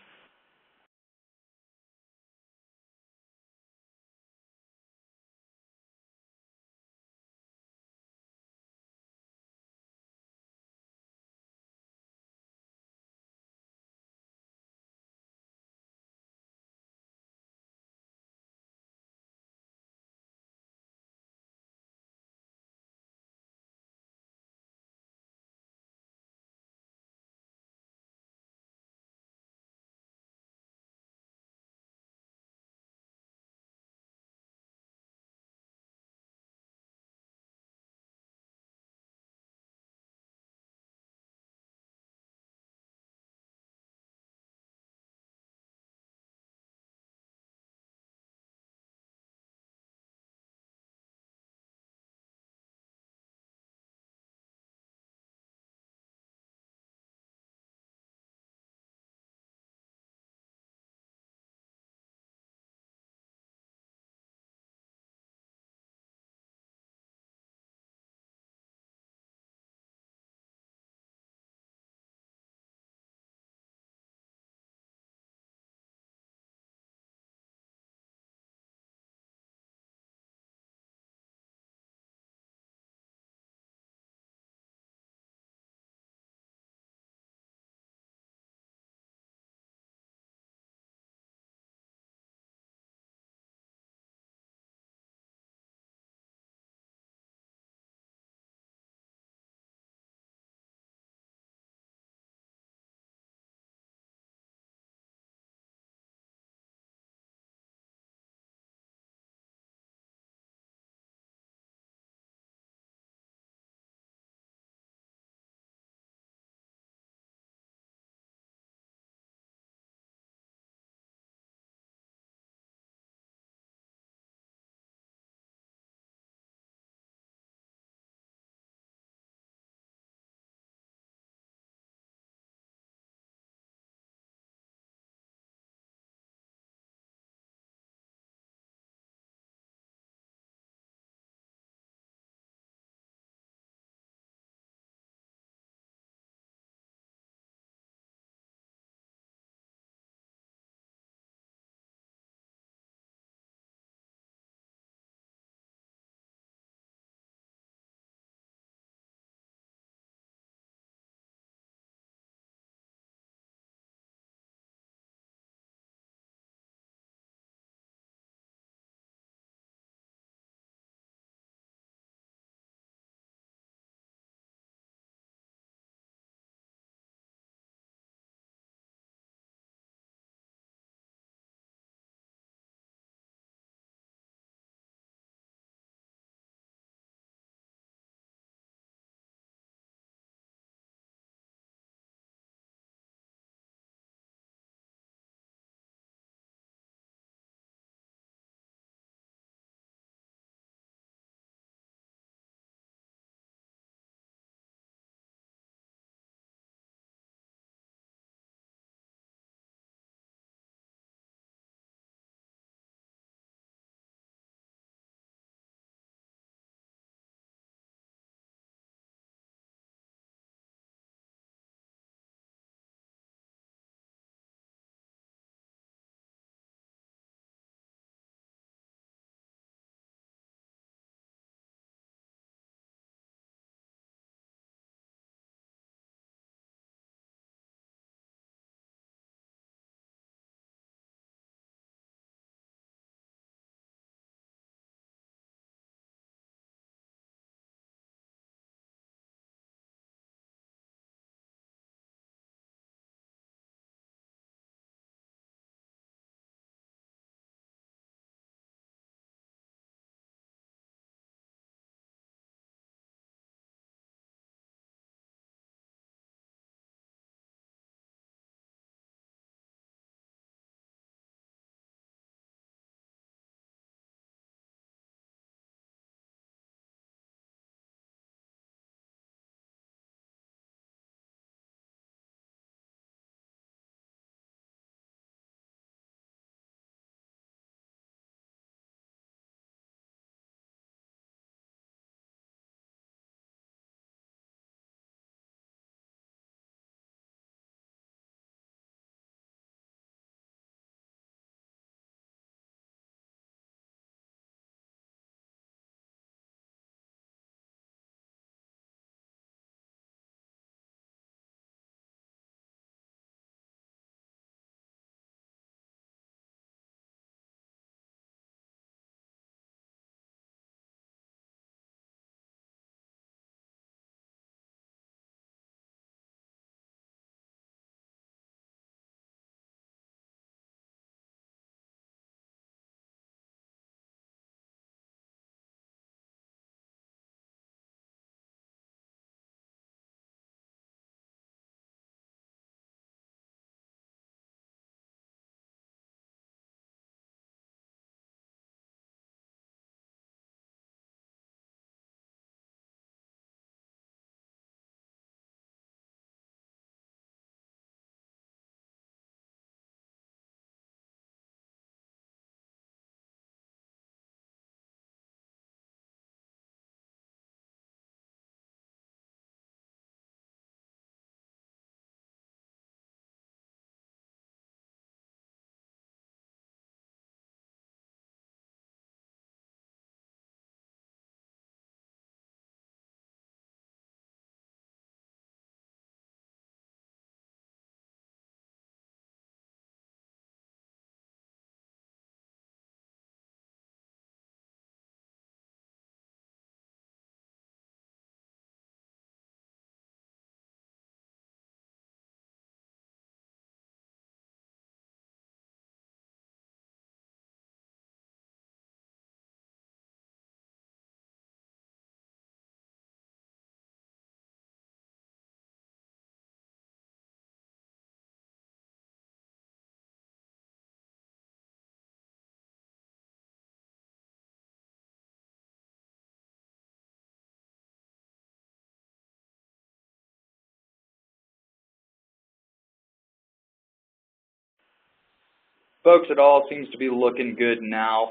Folks, it all seems to be looking good now.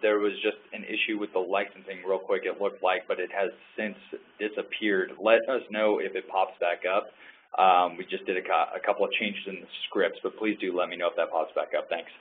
There was just an issue with the licensing real quick, it looked like, but it has since disappeared. Let us know if it pops back up. We just did a couple of changes in the scripts, but please do let me know if that pops back up. Thanks.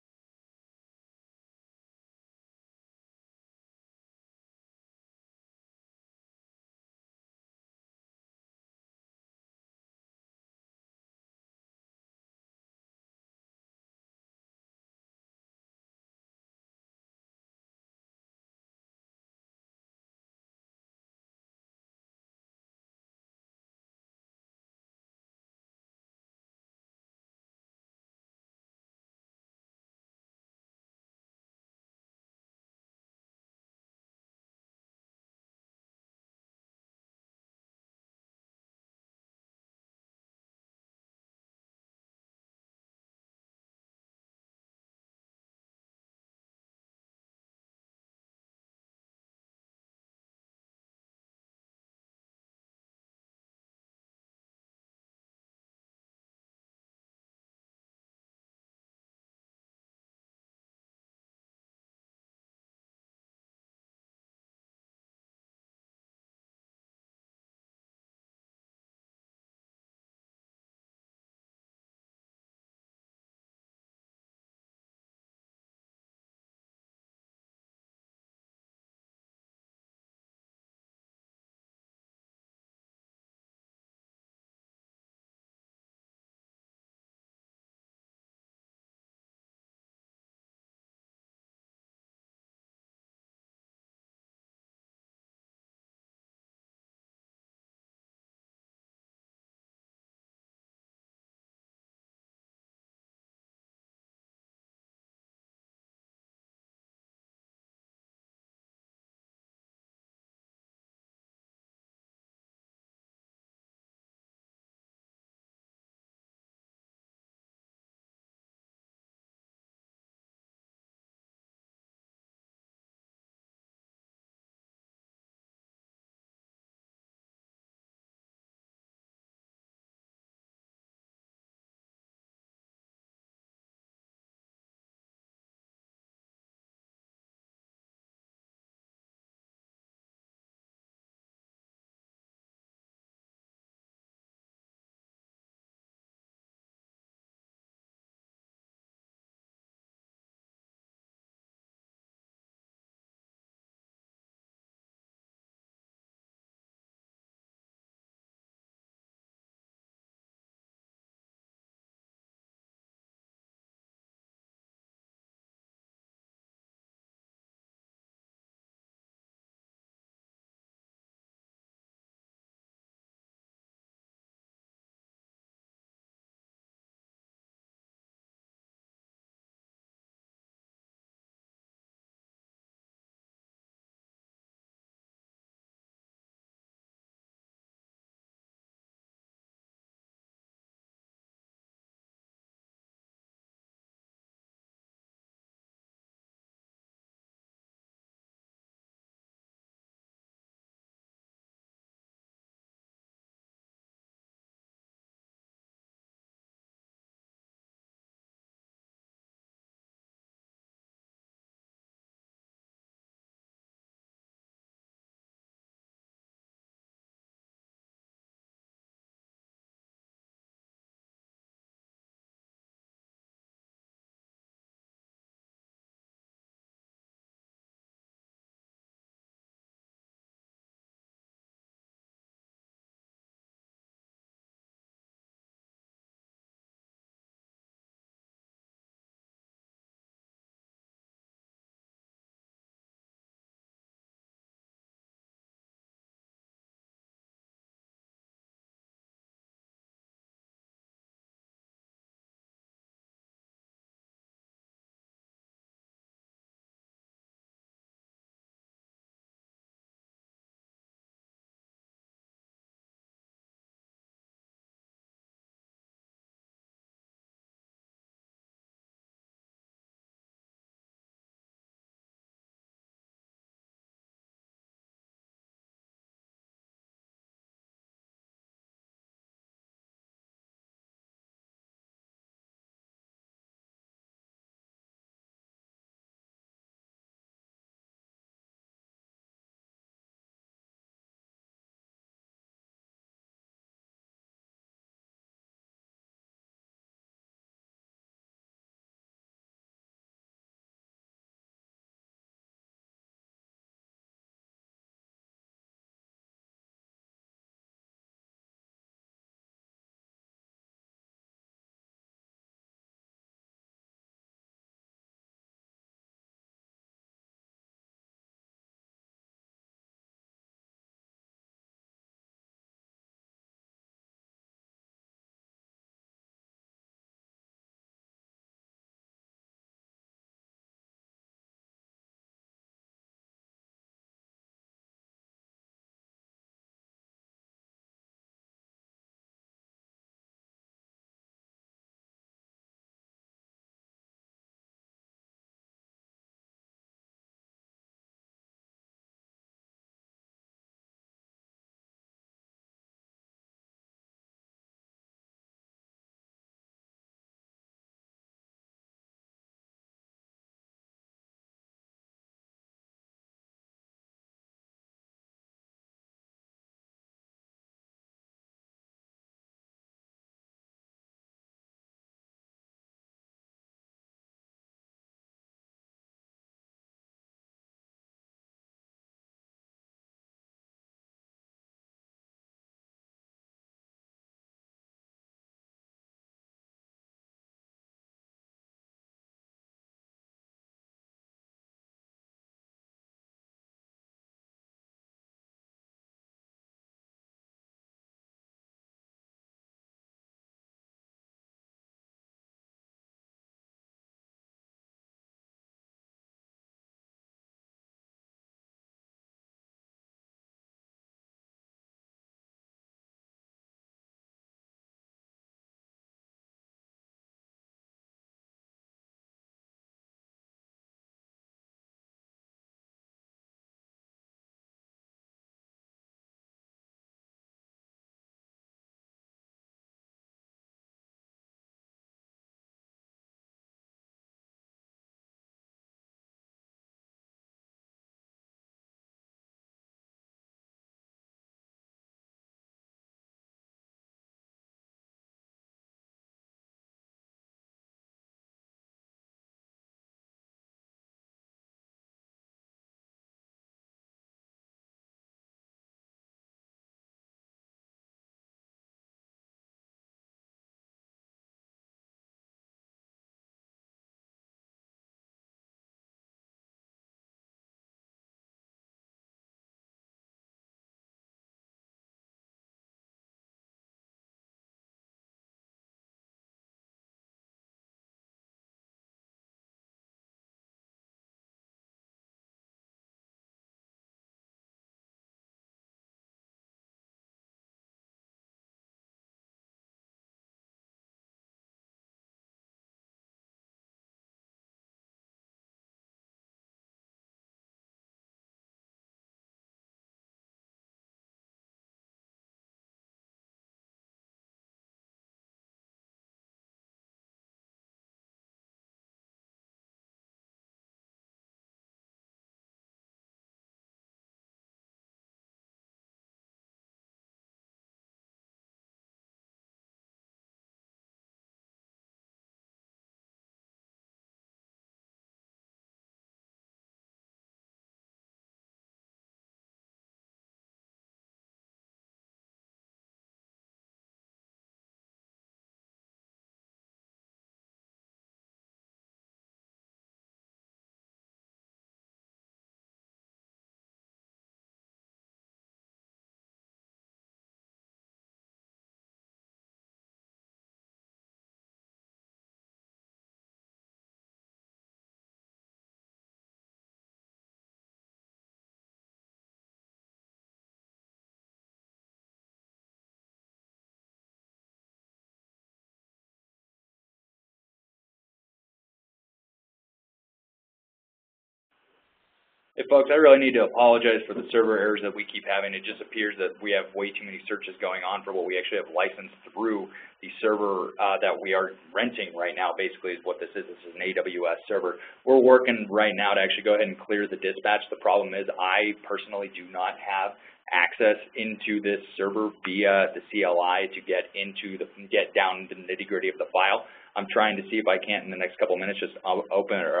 Hey folks, I really need to apologize for the server errors that we keep having. It just appears that we have way too many searches going on for what we actually have licensed through the server that we are renting right now, basically is what this is. This is an AWS server. We're working right now to actually go ahead and clear the dispatch. The problem is I personally do not have access into this server via the CLI to get down to the nitty-gritty of the file. I'm trying to see if I can't in the next couple of minutes just open or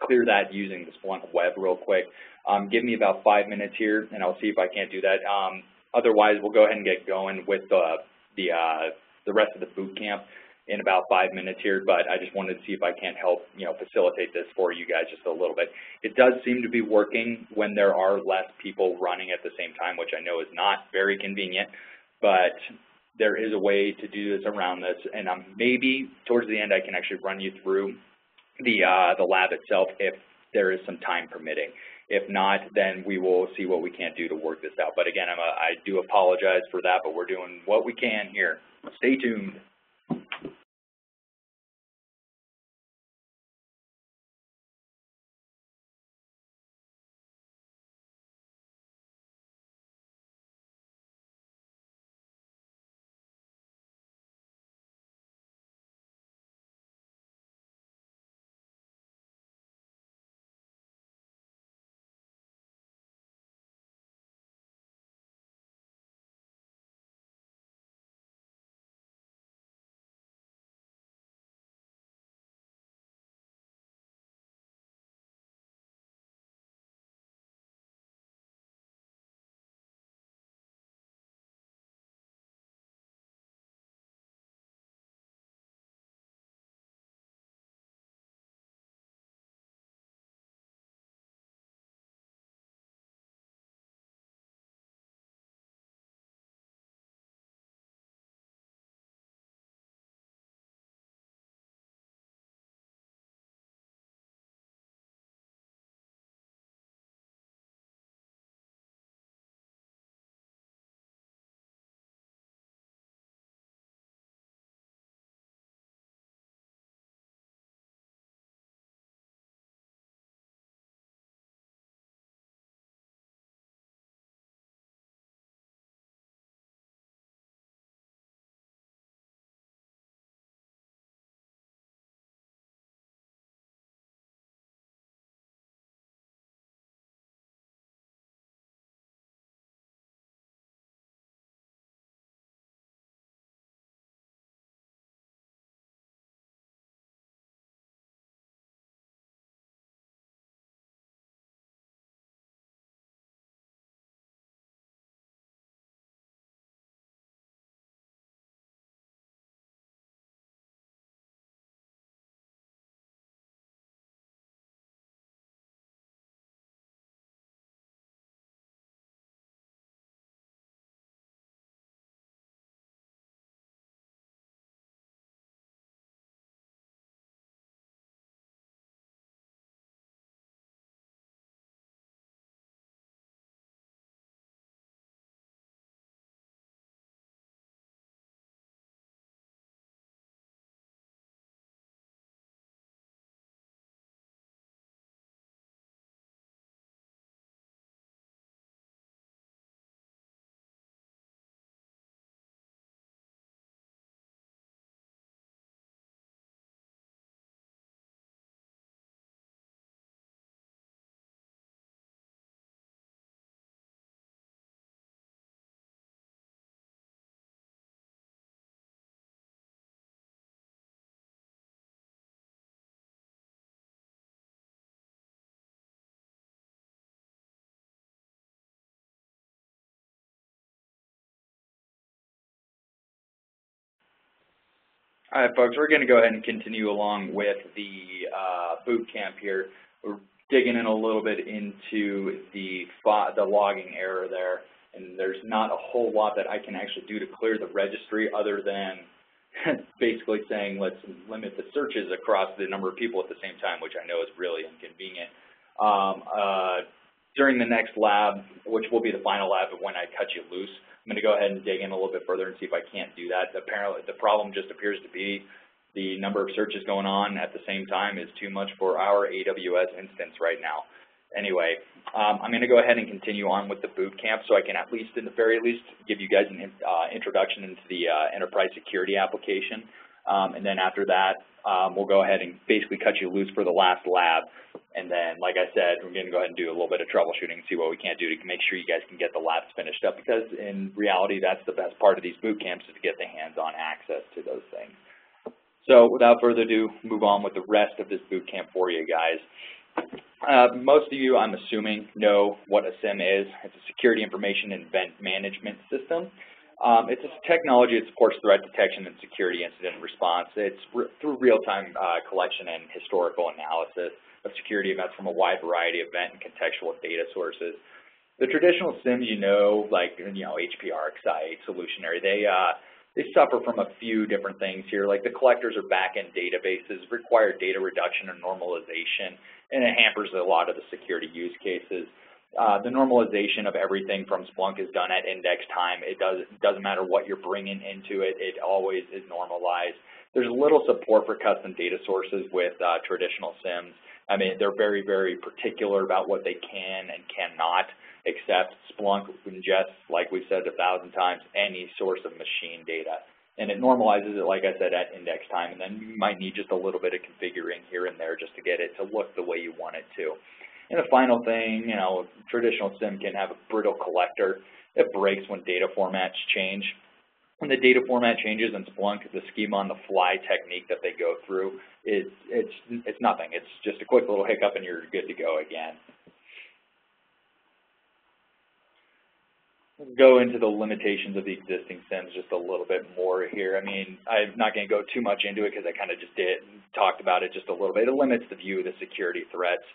clear that using the Splunk web real quick. Give me about 5 minutes here, and I'll see if I can't do that. Otherwise, we'll go ahead and get going with the rest of the boot camp in about 5 minutes here. But I just wanted to see if I can't help, facilitate this for you guys just a little bit. It does seem to be working when there are less people running at the same time, which I know is not very convenient, but there is a way to do this around this, and maybe towards the end I can actually run you through the lab itself if there is some time permitting. If not, then we will see what we can do to work this out. But again, I do apologize for that, but we're doing what we can here. Stay tuned. All right, folks, we're going to go ahead and continue along with the boot camp here. We're digging in a little bit into the logging error there, and there's not a whole lot that I can actually do to clear the registry other than basically saying let's limit the searches across the number of people at the same time, which I know is really inconvenient. During the next lab, which will be the final lab of when I cut you loose, I'm going to go ahead and dig in a little bit further and see if I can't do that. Apparently, the problem just appears to be the number of searches going on at the same time is too much for our AWS instance right now. Anyway, I'm going to go ahead and continue on with the boot camp so I can at least, in the very least, give you guys an introduction into the enterprise security application. And then after that, we'll go ahead and basically cut you loose for the last lab. And then, like I said, we're going to go ahead and do a little bit of troubleshooting and see what we can't do to make sure you guys can get the labs finished up, because in reality, that's the best part of these boot camps, is to get the hands-on access to those things. So without further ado, move on with the rest of this boot camp for you guys. Most of you, I'm assuming, know what a SIM is. It's a security information and event management system. It's a technology that supports threat detection and security incident response. It's through real-time collection and historical analysis of security events from a wide variety of event and contextual data sources. The traditional SIMs, like HPR, Excite, Solutionary, they suffer from a few different things here. Like the collectors or back-end databases require data reduction and normalization, and it hampers a lot of the security use cases. The normalization of everything from Splunk is done at index time. It doesn't matter what you're bringing into it. It always is normalized. There's little support for custom data sources with traditional SIMs. I mean, they're very, very particular about what they can and cannot accept. Splunk ingests, like we've said 1,000 times, any source of machine data. And it normalizes it, like I said, at index time. And then you might need just a little bit of configuring here and there just to get it to look the way you want it to. And the final thing, traditional SIM can have a brittle collector. It breaks when data formats change. When the data format changes in Splunk, the schema on the fly technique that they go through, it's nothing. It's just a quick little hiccup and you're good to go again. We'll go into the limitations of the existing SIMs just a little bit more here. I mean, I'm not going to go too much into it because I kind of just talked about it just a little bit. It limits the view of the security threats.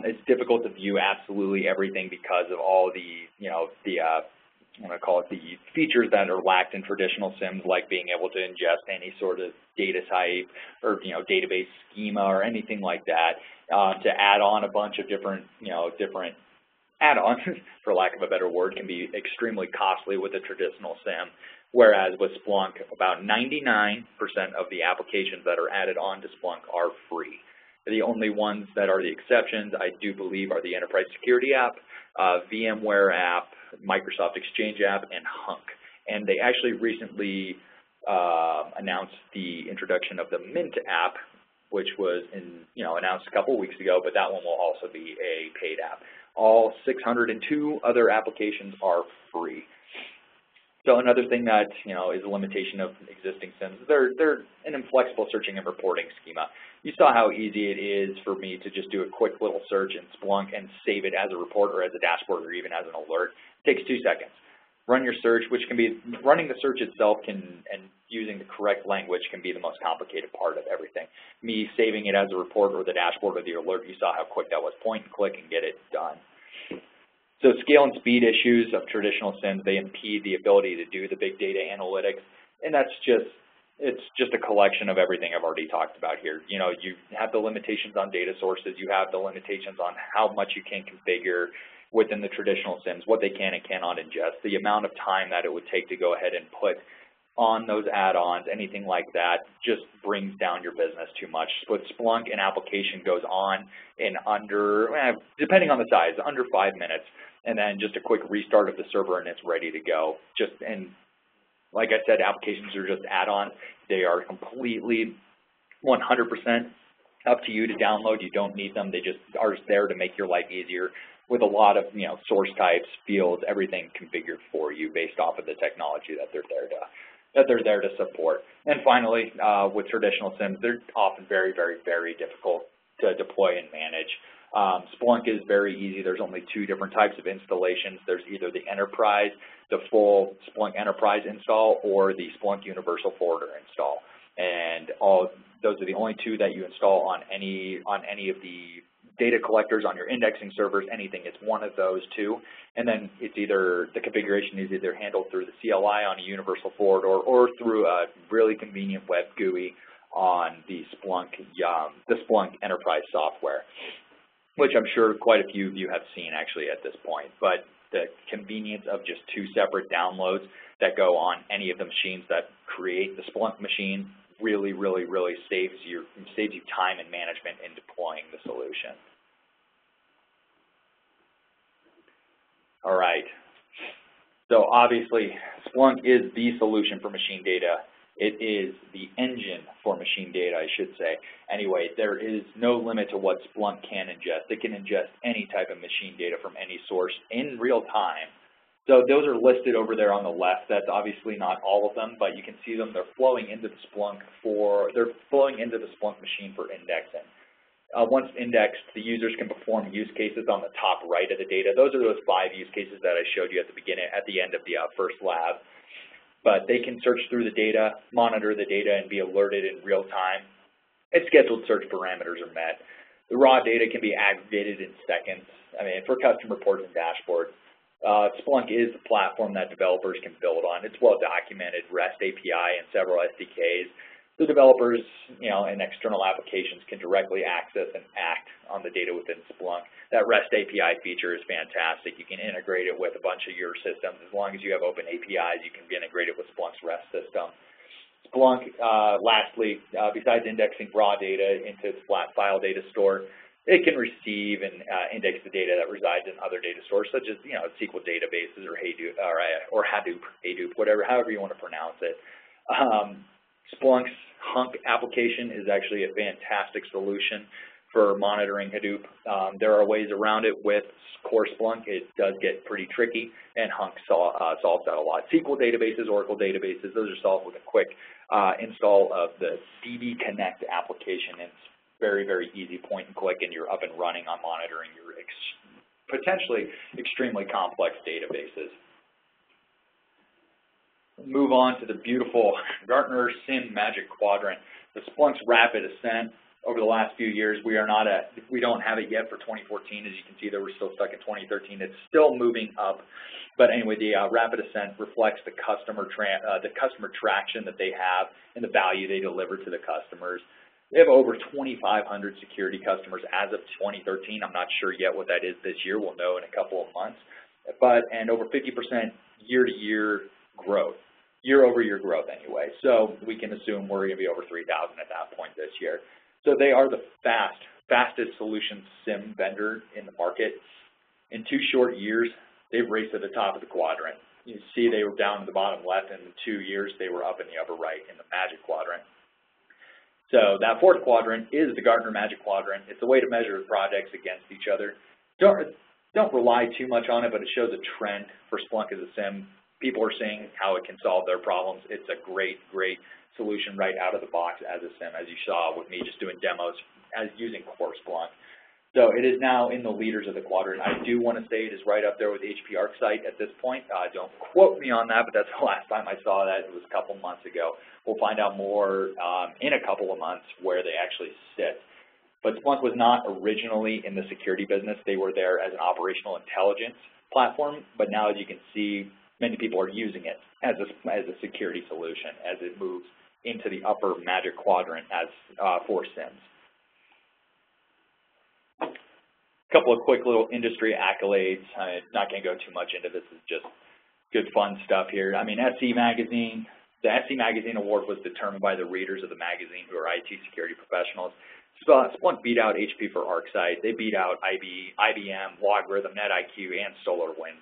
It's difficult to view absolutely everything because of all the, I'm going to call it the features that are lacked in traditional SIMs, like being able to ingest any sort of data type or, database schema or anything like that. To add on a bunch of different add-ons, for lack of a better word, can be extremely costly with a traditional SIM, whereas with Splunk, about 99% of the applications that are added on to Splunk are free. The only ones that are the exceptions, I do believe, are the Enterprise Security app, VMware app, Microsoft Exchange app, and Hunk. And they actually recently announced the introduction of the Mint app, which was announced a couple weeks ago, but that one will also be a paid app. All 602 other applications are free. So another thing that is a limitation of existing SIMs, they're an inflexible searching and reporting schema. You saw how easy it is for me to just do a quick little search in Splunk and save it as a report or as a dashboard or even as an alert. It takes 2 seconds. Run your search, which can be running the search itself and using the correct language can be the most complicated part of everything. Me saving it as a report or the dashboard or the alert, you saw how quick that was. Point and click and get it done. So scale and speed issues of traditional SIMs, they impede the ability to do the big data analytics, and it's just a collection of everything I've already talked about here. You have the limitations on data sources, you have the limitations on how much you can configure within the traditional SIMs, what they can and cannot ingest, the amount of time that it would take to go ahead and put on those add-ons, anything like that, just brings down your business too much. With Splunk, an application goes on in under, depending on the size, under 5 minutes, and then just a quick restart of the server and it's ready to go. And like I said, applications are just add-ons. They are completely 100% up to you to download. You don't need them. They just are there to make your life easier with a lot of source types, fields, everything configured for you based off of the technology that they're there to support. And finally, with traditional SIMs, they're often very, very, very difficult to deploy and manage. Splunk is very easy. There's only 2 different types of installations. There's either the Enterprise, the full Splunk Enterprise install, or the Splunk Universal Forwarder install. And those are the only 2 that you install on any of the data collectors, on your indexing servers, anything. It's one of those 2. And then it's either, the configuration is either handled through the CLI on a Universal Forwarder or through a really convenient web GUI on the Splunk Enterprise software, which I'm sure quite a few of you have seen actually at this point. But the convenience of just 2 separate downloads that go on any of the machines that create the Splunk machine really, really, really saves you time and management in deploying the solution. All right. So obviously, Splunk is the solution for machine data. It is the engine for machine data, I should say. Anyway, there is no limit to what Splunk can ingest. It can ingest any type of machine data from any source in real time. So those are listed over there on the left. That's obviously not all of them, but you can see them. They're flowing into the Splunk machine for indexing. Once indexed, the users can perform use cases on the top right of the data. Those are those 5 use cases that I showed you at the end of the first lab. But they can search through the data, monitor the data, and be alerted in real time. And scheduled search parameters are met. The raw data can be aggregated in seconds. I mean, for custom reports and dashboards. Splunk is the platform that developers can build on. It's well documented, REST API and several SDKs. The developers, and external applications can directly access and act on the data within Splunk. That REST API feature is fantastic. You can integrate it with a bunch of your systems. As long as you have open APIs, you can be integrated with Splunk's REST system. Splunk, lastly, besides indexing raw data into its flat file data store, it can receive and index the data that resides in other data stores, such as SQL databases or Hadoop, however you want to pronounce it. Splunk's Hunk application is actually a fantastic solution for monitoring Hadoop. There are ways around it with core Splunk. It does get pretty tricky, and Hunk solves that a lot. SQL databases, Oracle databases, those are solved with a quick install of the DB Connect application. It's very, very easy, point and click, and you're up and running on monitoring your potentially extremely complex databases. Move on to the beautiful Gartner SIM Magic Quadrant. The Splunk's rapid ascent over the last few years, we don't have it yet for 2014. As you can see, that we're still stuck in 2013. It's still moving up, but anyway, the rapid ascent reflects the customer traction that they have and the value they deliver to the customers. They have over 2,500 security customers as of 2013. I'm not sure yet what that is this year. We'll know in a couple of months. And over 50% year-to-year growth. Year-over-year growth anyway. So we can assume we're going to be over 3,000 at that point this year. So they are the fastest solution SIM vendor in the market. In 2 short years, they've raced to the top of the quadrant. You see they were down in the bottom left, and in 2 years they were up in the upper right in the Magic Quadrant. So that 4th quadrant is the Gartner Magic Quadrant. It's a way to measure projects against each other. Don't rely too much on it, but it shows a trend for Splunk as a SIM. People are seeing how it can solve their problems. It's a great, great solution right out of the box as a SIM, as you saw with me just doing demos as using core Splunk. So it is now in the leaders of the quadrant. I do want to say it is right up there with HP ArcSight at this point. Don't quote me on that, but that's the last time I saw that. It was a couple months ago. We'll find out more in a couple of months where they actually sit. But Splunk was not originally in the security business. They were there as an operational intelligence platform, but now as you can see, many people are using it as a security solution as it moves into the upper Magic Quadrant as for SIMs. A couple of quick little industry accolades. I'm not going to go too much into this. It's just good fun stuff here. I mean, SC Magazine, the SC Magazine Award was determined by the readers of the magazine who are IT security professionals. Splunk beat out HP for ArcSight. They beat out IBM, Logarithm, NetIQ, and SolarWinds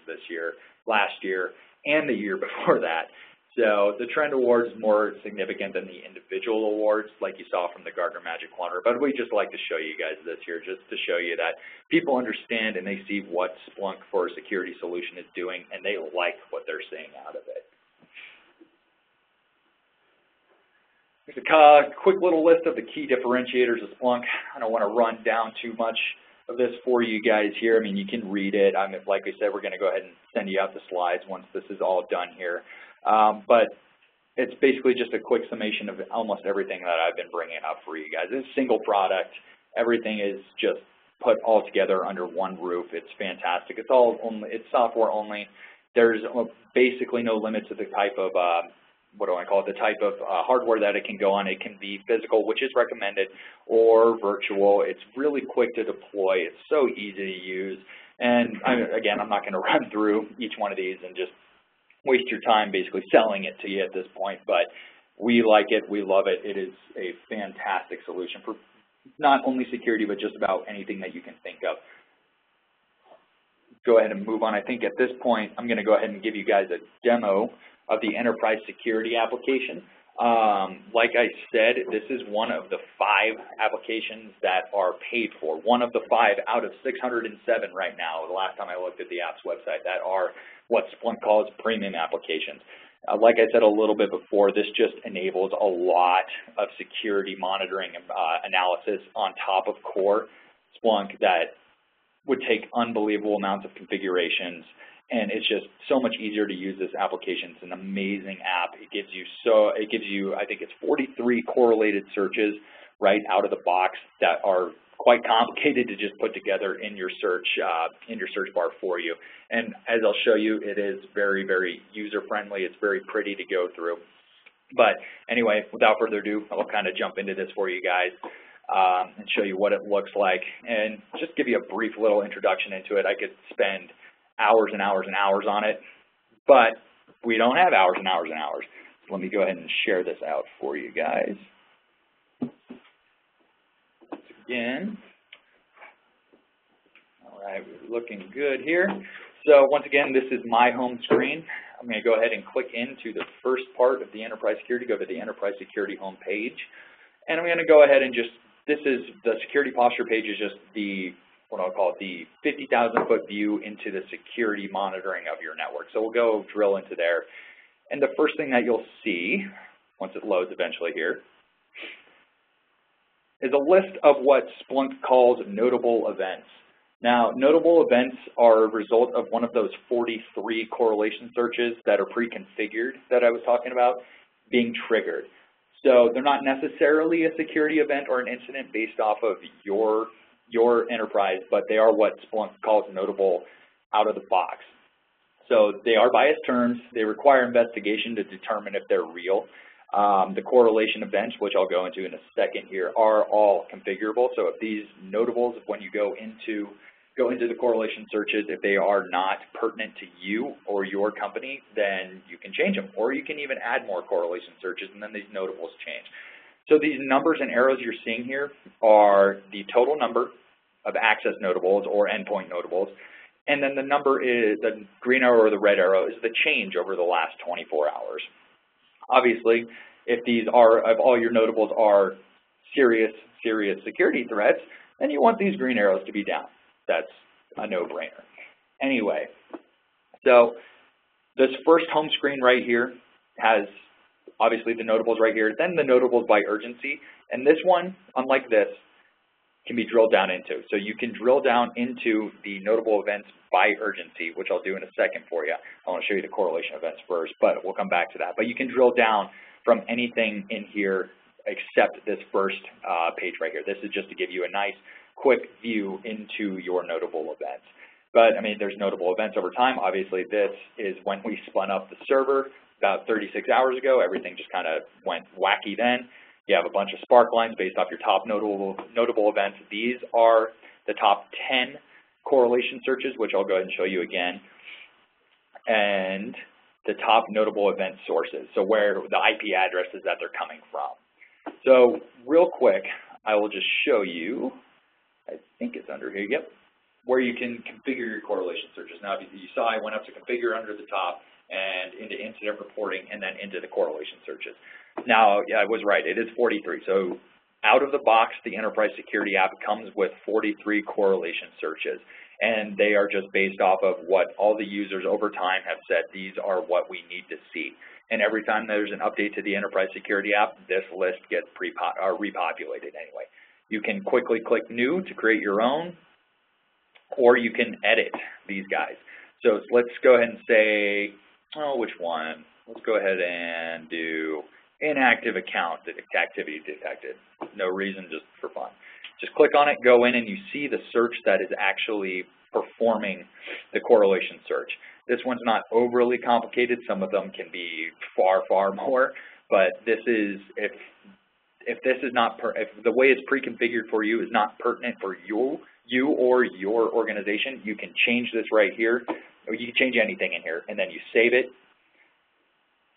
last year, and the year before that. So the trend award is more significant than the individual awards like you saw from the Gartner Magic Quadrant. But we just like to show you guys this here just to show you that people understand and they see what Splunk for a security solution is doing, and they like what they're seeing out of it. Here's a quick little list of the key differentiators of Splunk. I don't want to run down too much of this for you guys here. I mean, you can read it. Like I said, we're going to go ahead and send you out the slides once this is all done here. But it's basically just a quick summation of almost everything that I've been bringing up for you guys. It's a single product. Everything is just put all together under one roof. It's fantastic. It's software only. There's basically no limit to the type of the type of hardware that it can go on. It can be physical, which is recommended, or virtual. It's really quick to deploy. It's so easy to use. And again, I'm not going to run through each one of these and just waste your time basically selling it to you at this point, but we like it. We love it. It is a fantastic solution for not only security, but just about anything that you can think of. go ahead and move on. I think at this point, I'm going to go ahead and give you guys a demo of the enterprise security application. Like I said, this is one of the 5 applications that are paid for. One of the 5 out of 607 right now, the last time I looked at the app's website, that are what Splunk calls premium applications. Like I said a little bit before, this just enables a lot of security monitoring and analysis on top of core Splunk that would take unbelievable amounts of configurations, and it's just so much easier to use this application. It's an amazing app. It gives you, I think it's 43 correlated searches right out of the box that are quite complicated to just put together in your search bar for you. And as I'll show you, it is very, very user-friendly. It's very pretty to go through. But anyway, without further ado, I'll kind of jump into this for you guys and show you what it looks like, and just give you a brief little introduction into it. I could spend hours and hours and hours on it, but we don't have hours and hours and hours. So let me go ahead and share this out for you guys. Again. All right, we're looking good here. So once again, this is my home screen. I'm going to go ahead and click into the first part of the enterprise security, go to the enterprise security home page. And I'm going to go ahead and just, this is the security posture page is just the, what I'll call it, the 50,000-foot view into the security monitoring of your network. So we'll go drill into there. And the first thing that you'll see, once it loads eventually here, is a list of what Splunk calls notable events. Now, notable events are a result of one of those 43 correlation searches that are pre-configured that I was talking about being triggered. So they're not necessarily a security event or an incident based off of your enterprise, but they are what Splunk calls notable out of the box. So they are biased terms. They require investigation to determine if they're real. The correlation events, which I'll go into in a second here, are all configurable. So if these notables, when you go into the correlation searches, if they are not pertinent to you or your company, then you can change them. Or you can even add more correlation searches, and then these notables change. So these numbers and arrows you're seeing here are the total number of access notables or endpoint notables. And then the number is, the green arrow or the red arrow is the change over the last 24 hours. Obviously, if all your notables are serious security threats, then you want these green arrows to be down. That's a no-brainer. Anyway, so this first home screen right here has obviously the notables right here, then the notables by urgency. And this one, unlike this, can be drilled down into. So you can drill down into the notable events by urgency, which I'll do in a second for you. I want to show you the correlation events first, but we'll come back to that. But you can drill down from anything in here except this first page right here. This is just to give you a nice, quick view into your notable events. But, I mean, there's notable events over time. Obviously, this is when we spun up the server about 36 hours ago. Everything just kind of went wacky then. You have a bunch of spark lines based off your top notable events. These are the top 10 correlation searches, which I'll go ahead and show you again, and the top notable event sources, so where the IP addresses that they're coming from. So real quick, I will just show you, I think it's under here, yep, where you can configure your correlation searches. Now, you saw I went up to configure under the top and into incident reporting and then into the correlation searches. Now, yeah, I was right, it is 43. So out of the box, the enterprise security app comes with 43 correlation searches, and they are just based off of what all the users over time have said, these are what we need to see. And every time there's an update to the enterprise security app, this list gets repopulated anyway. You can quickly click new to create your own, or you can edit these guys. So let's go ahead and say, oh, which one? Let's go ahead and do inactive account activity detected. No reason, just for fun. Just click on it, go in, and you see the search that is actually performing the correlation search. This one's not overly complicated. Some of them can be far, far more, but this is, if this is not, if the way it's pre-configured for you is not pertinent for you or your organization, you can change this right here, or you can change anything in here, and then you save it,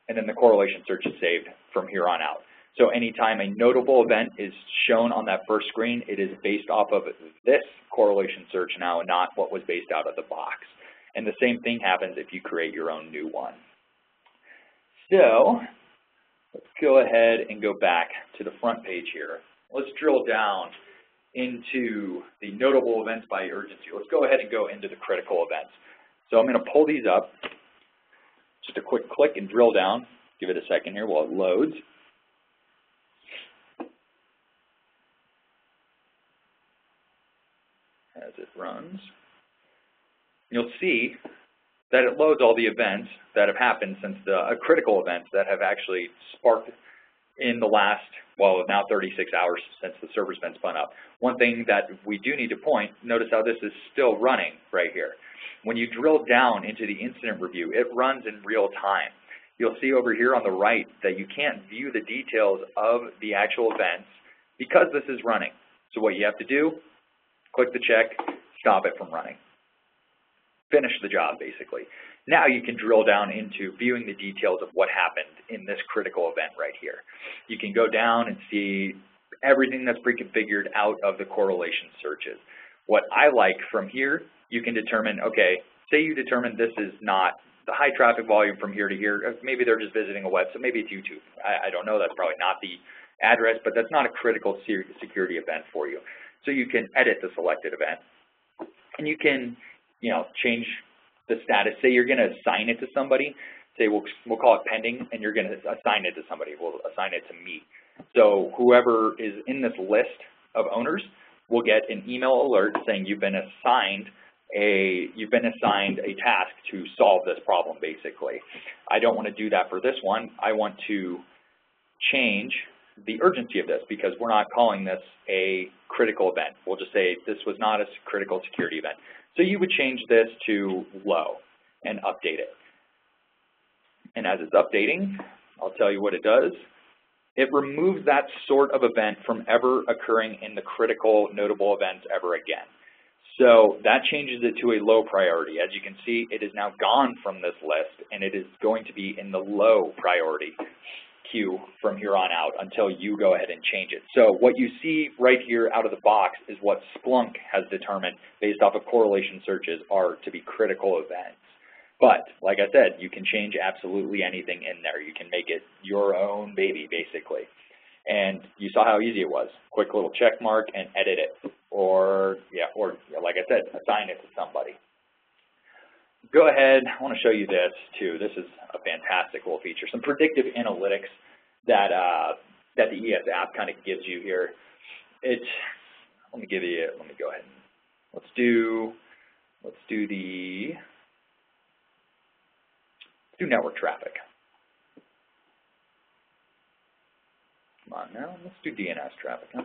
and then the correlation search is saved from here on out. So anytime a notable event is shown on that first screen, it is based off of this correlation search now, and not what was based out of the box. And the same thing happens if you create your own new one. So let's go ahead and go back to the front page here. Let's drill down into the notable events by urgency. Let's go ahead and go into the critical events. So I'm going to pull these up. Just a quick click and drill down. Give it a second here while it loads. As it runs, you'll see that it loads all the events that have happened since the critical events that have actually sparked in the last, well, now 36 hours since the server's been spun up. One thing that we do need to point, notice how this is still running right here. When you drill down into the incident review, it runs in real time. You'll see over here on the right that you can't view the details of the actual events because this is running. So what you have to do, click the check, stop it from running. Finish the job, basically. Now you can drill down into viewing the details of what happened in this critical event right here. You can go down and see everything that's pre-configured out of the correlation searches. What I like from here, you can determine, okay, say you determine this is not the high traffic volume from here to here. Maybe they're just visiting a website, maybe it's YouTube. I don't know, that's probably not the address, but that's not a critical security event for you. So you can edit the selected event, and you can, change the status. Say you're going to assign it to somebody. Say we'll call it pending, and you're going to assign it to somebody. We'll assign it to me. So whoever is in this list of owners will get an email alert saying you've been assigned a task to solve this problem, basically. I don't want to do that for this one. I want to change the urgency of this because we're not calling this a critical event. We'll just say this was not a critical security event. So you would change this to low and update it. And as it's updating, I'll tell you what it does. It removes that sort of event from ever occurring in the critical notable events ever again. So that changes it to a low priority. As you can see, it is now gone from this list, and it is going to be in the low priority queue from here on out until you go ahead and change it. So what you see right here out of the box is what Splunk has determined based off of correlation searches are to be critical events. But like I said, you can change absolutely anything in there. You can make it your own baby, basically. And you saw how easy it was. Quick little check mark and edit it. Or like I said, assign it to somebody. Go ahead, I want to show you this too. This is a fantastic little feature. Some predictive analytics that the ES app kind of gives you here. Let me go ahead and let's do network traffic. Come on now, let's do DNS traffic. Huh?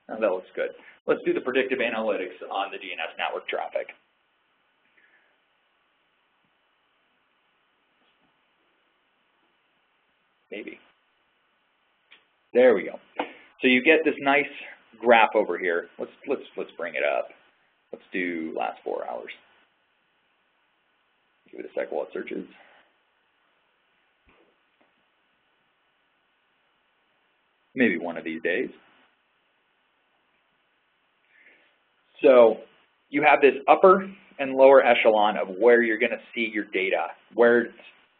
Oh, that looks good. Let's do the predictive analytics on the DNS network traffic. Maybe. There we go. So you get this nice graph over here. Let's bring it up. Let's do last 4 hours. Give it a sec while it searches. Maybe one of these days. So you have this upper and lower echelon of where you're going to see your data, where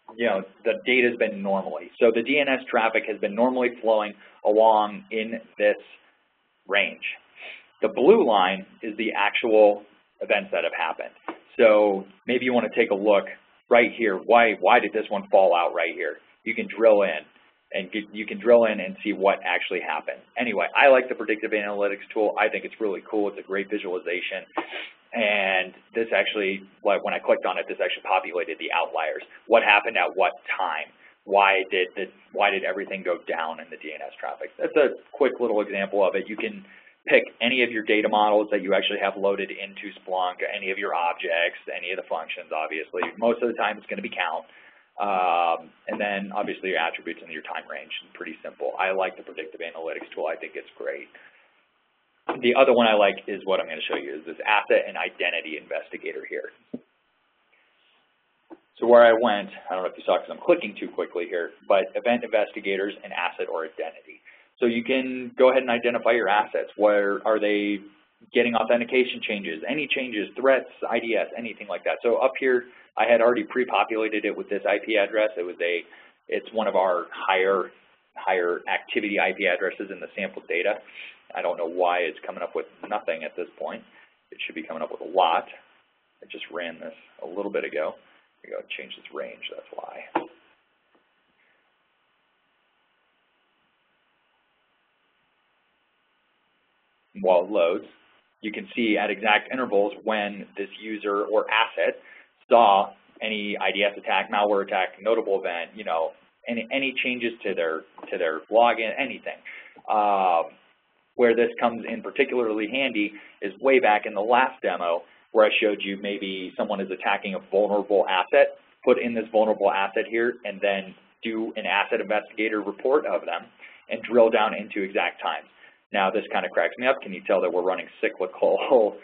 the data has been normally. So the DNS traffic has been normally flowing along in this range. The blue line is the actual events that have happened. So maybe you want to take a look right here. Why did this one fall out right here? You can drill in. And you can drill in and see what actually happened. Anyway, I like the predictive analytics tool. I think it's really cool. It's a great visualization. And this actually, when I clicked on it, this actually populated the outliers. What happened at what time? Why did everything go down in the DNS traffic? That's a quick little example of it. You can pick any of your data models that you actually have loaded into Splunk, any of your objects, any of the functions, obviously. Most of the time, it's going to be count. And then obviously your attributes and your time range. Pretty simple. I like the predictive analytics tool. I think it's great. The other one I like is what I'm going to show you is this asset and identity investigator here. So where I went, I don't know if you saw because I'm clicking too quickly here, but event investigators and asset or identity. So you can go ahead and identify your assets. Where are they getting authentication changes, any changes, threats, IDS, anything like that. So up here, I had already pre-populated it with this IP address. It's one of our higher activity IP addresses in the sample data. I don't know why it's coming up with nothing at this point. It should be coming up with a lot. I just ran this a little bit ago. We go change this range, that's why. While it loads, you can see at exact intervals when this user or asset saw any IDS attack, malware attack, notable event, you know, any changes to their login, anything. Where this comes in particularly handy is way back in the last demo where I showed you maybe someone is attacking a vulnerable asset, put in this vulnerable asset here, and then do an asset investigator report of them and drill down into exact times. Now this kind of cracks me up. Can you tell that we're running cyclical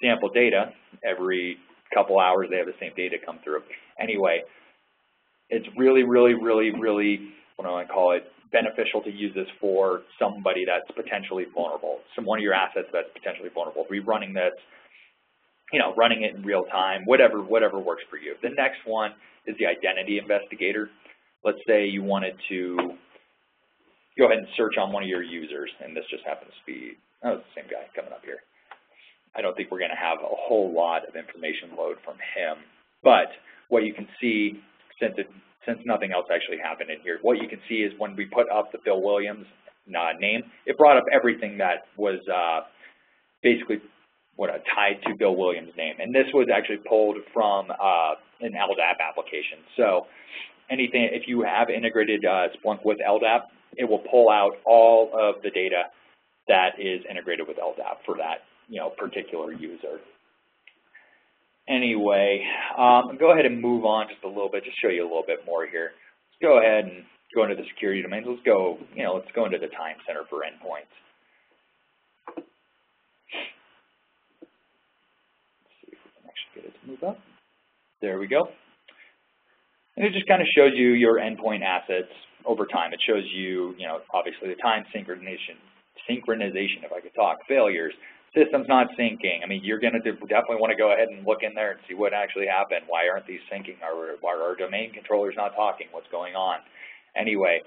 sample data? Every couple hours they have the same data come through. Anyway, it's really, what do I call it, beneficial to use this for somebody that's potentially vulnerable, one of your assets that's potentially vulnerable. Rerunning this, you know, running it in real time, whatever works for you. The next one is the identity investigator. Let's say you wanted to go ahead and search on one of your users, and this just happens to be, oh, it's the same guy coming up here. I don't think we're going to have a whole lot of information load from him, but what you can see, since nothing else actually happened in here, what you can see is when we put up the Bill Williams name, it brought up everything that was basically tied to Bill Williams' name, and this was actually pulled from an LDAP application. So anything, if you have integrated Splunk with LDAP, it will pull out all of the data that is integrated with LDAP for that, you know, particular user. Anyway, go ahead and move on just a little bit, just show you a little bit more here. Let's go ahead and go into the security domains. Let's go into the time center for endpoints. Let's see if we can actually get it to move up. There we go. And it just kind of shows you your endpoint assets over time. It shows you, you know, obviously the time synchronization, if I could talk, failures, systems not syncing. I mean, you're going to definitely want to go ahead and look in there and see what actually happened. Why aren't these syncing? Why are our domain controllers not talking? What's going on? Anyway,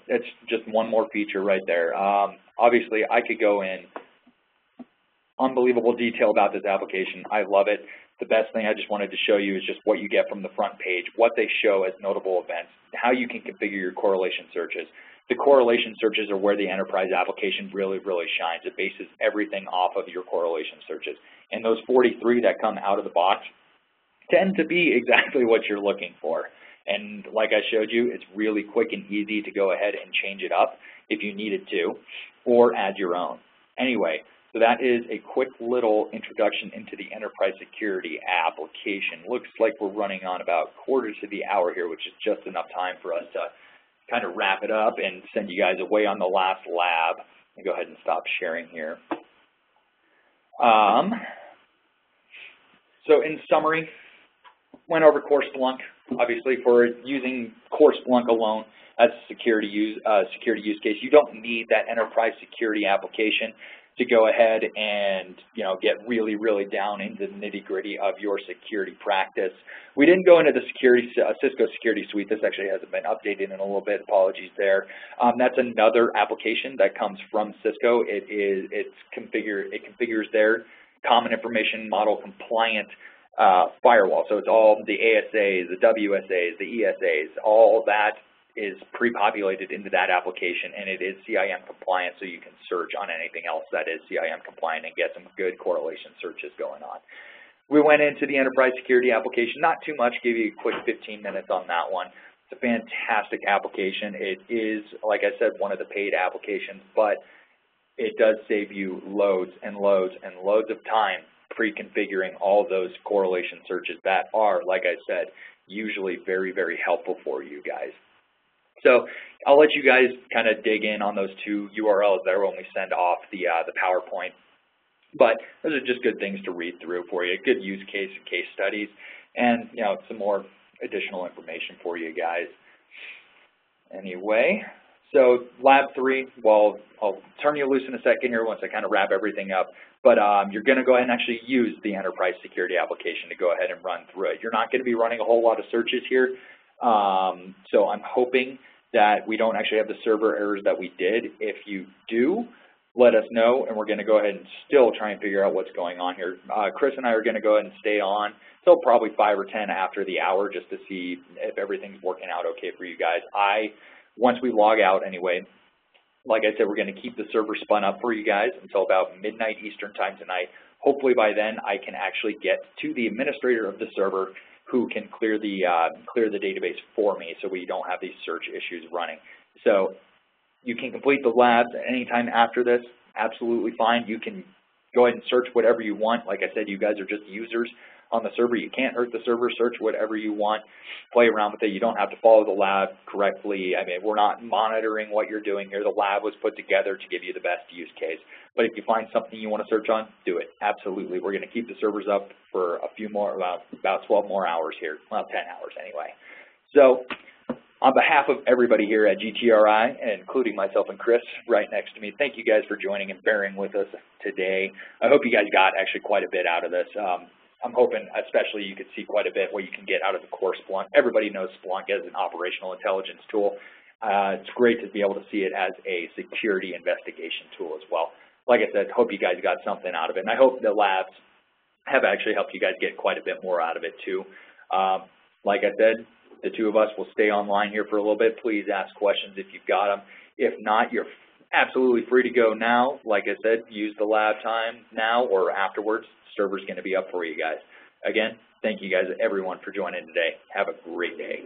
it's just one more feature right there. Obviously, I could go in unbelievable detail about this application. I love it. The best thing I just wanted to show you is just what you get from the front page, what they show as notable events, how you can configure your correlation searches. The correlation searches are where the enterprise application really shines. It bases everything off of your correlation searches. And those 43 that come out of the box tend to be exactly what you're looking for. And like I showed you, it's really quick and easy to go ahead and change it up if you needed to, or add your own. Anyway, so that is a quick little introduction into the enterprise security application. Looks like we're running on about quarter to the hour here, which is just enough time for us to kind of wrap it up and send you guys away on the last lab. Let me go ahead and stop sharing here. So in summary, went over Core Splunk. Obviously, for using Core Splunk alone as a security use case, you don't need that enterprise security application to go ahead and, you know, get really down into the nitty-gritty of your security practice. We didn't go into the Cisco Security Suite. This actually hasn't been updated in a little bit. Apologies there. That's another application that comes from Cisco. It configures their common information model compliant firewall. So it's all the ASAs, the WSAs, the ESAs, all that is pre-populated into that application, and it is CIM compliant, so you can search on anything else that is CIM compliant and get some good correlation searches going on. We went into the enterprise security application, not too much, give you a quick 15 minutes on that one. It's a fantastic application. It is, like I said, one of the paid applications, but it does save you loads and loads of time pre-configuring all those correlation searches that are, like I said, usually very helpful for you guys. So I'll let you guys kind of dig in on those two URLs there when we send off the PowerPoint. But those are just good things to read through for you, good use case and case studies, and, you know, some more additional information for you guys. Anyway, so Lab 3, well, I'll turn you loose in a second here once I kind of wrap everything up. but you're going to go ahead and actually use the enterprise security application to go ahead and run through it. You're not going to be running a whole lot of searches here, so I'm hoping that we don't actually have the server errors that we did. If you do, let us know, and we're going to go ahead and still try and figure out what's going on here. Chris and I are going to go ahead and stay on till probably 5 or 10 after the hour just to see if everything's working out okay for you guys. Once we log out anyway, like I said, we're going to keep the server spun up for you guys until about midnight Eastern time tonight. Hopefully by then I can actually get to the administrator of the server who can clear the database for me so we don't have these search issues running. So you can complete the labs anytime after this, absolutely fine. You can go ahead and search whatever you want. Like I said, you guys are just users on the server. You can't hurt the server. Search whatever you want. Play around with it. You don't have to follow the lab correctly. I mean, we're not monitoring what you're doing here. The lab was put together to give you the best use case. But if you find something you want to search on, do it. Absolutely. We're going to keep the servers up for a few more, about 12 more hours here. Well, 10 hours anyway. So on behalf of everybody here at GTRI, including myself and Chris right next to me, thank you guys for joining and bearing with us today. I hope you guys got actually quite a bit out of this. I'm hoping especially you could see quite a bit what you can get out of the core Splunk. Everybody knows Splunk as an operational intelligence tool. It's great to be able to see it as a security investigation tool as well. Like I said, hope you guys got something out of it, and I hope the labs have actually helped you guys get quite a bit more out of it too. Like I said, the two of us will stay online here for a little bit. Please ask questions if you've got them. If not, you're absolutely free to go now. Like I said, use the lab time now or afterwards. Server's going to be up for you guys. Again, thank you guys, everyone, for joining today. Have a great day.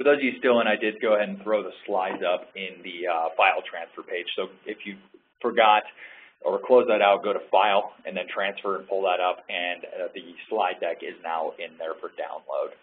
For those of you still in, I did go ahead and throw the slides up in the file transfer page. So if you forgot or close that out, go to File and then Transfer and pull that up, and the slide deck is now in there for download.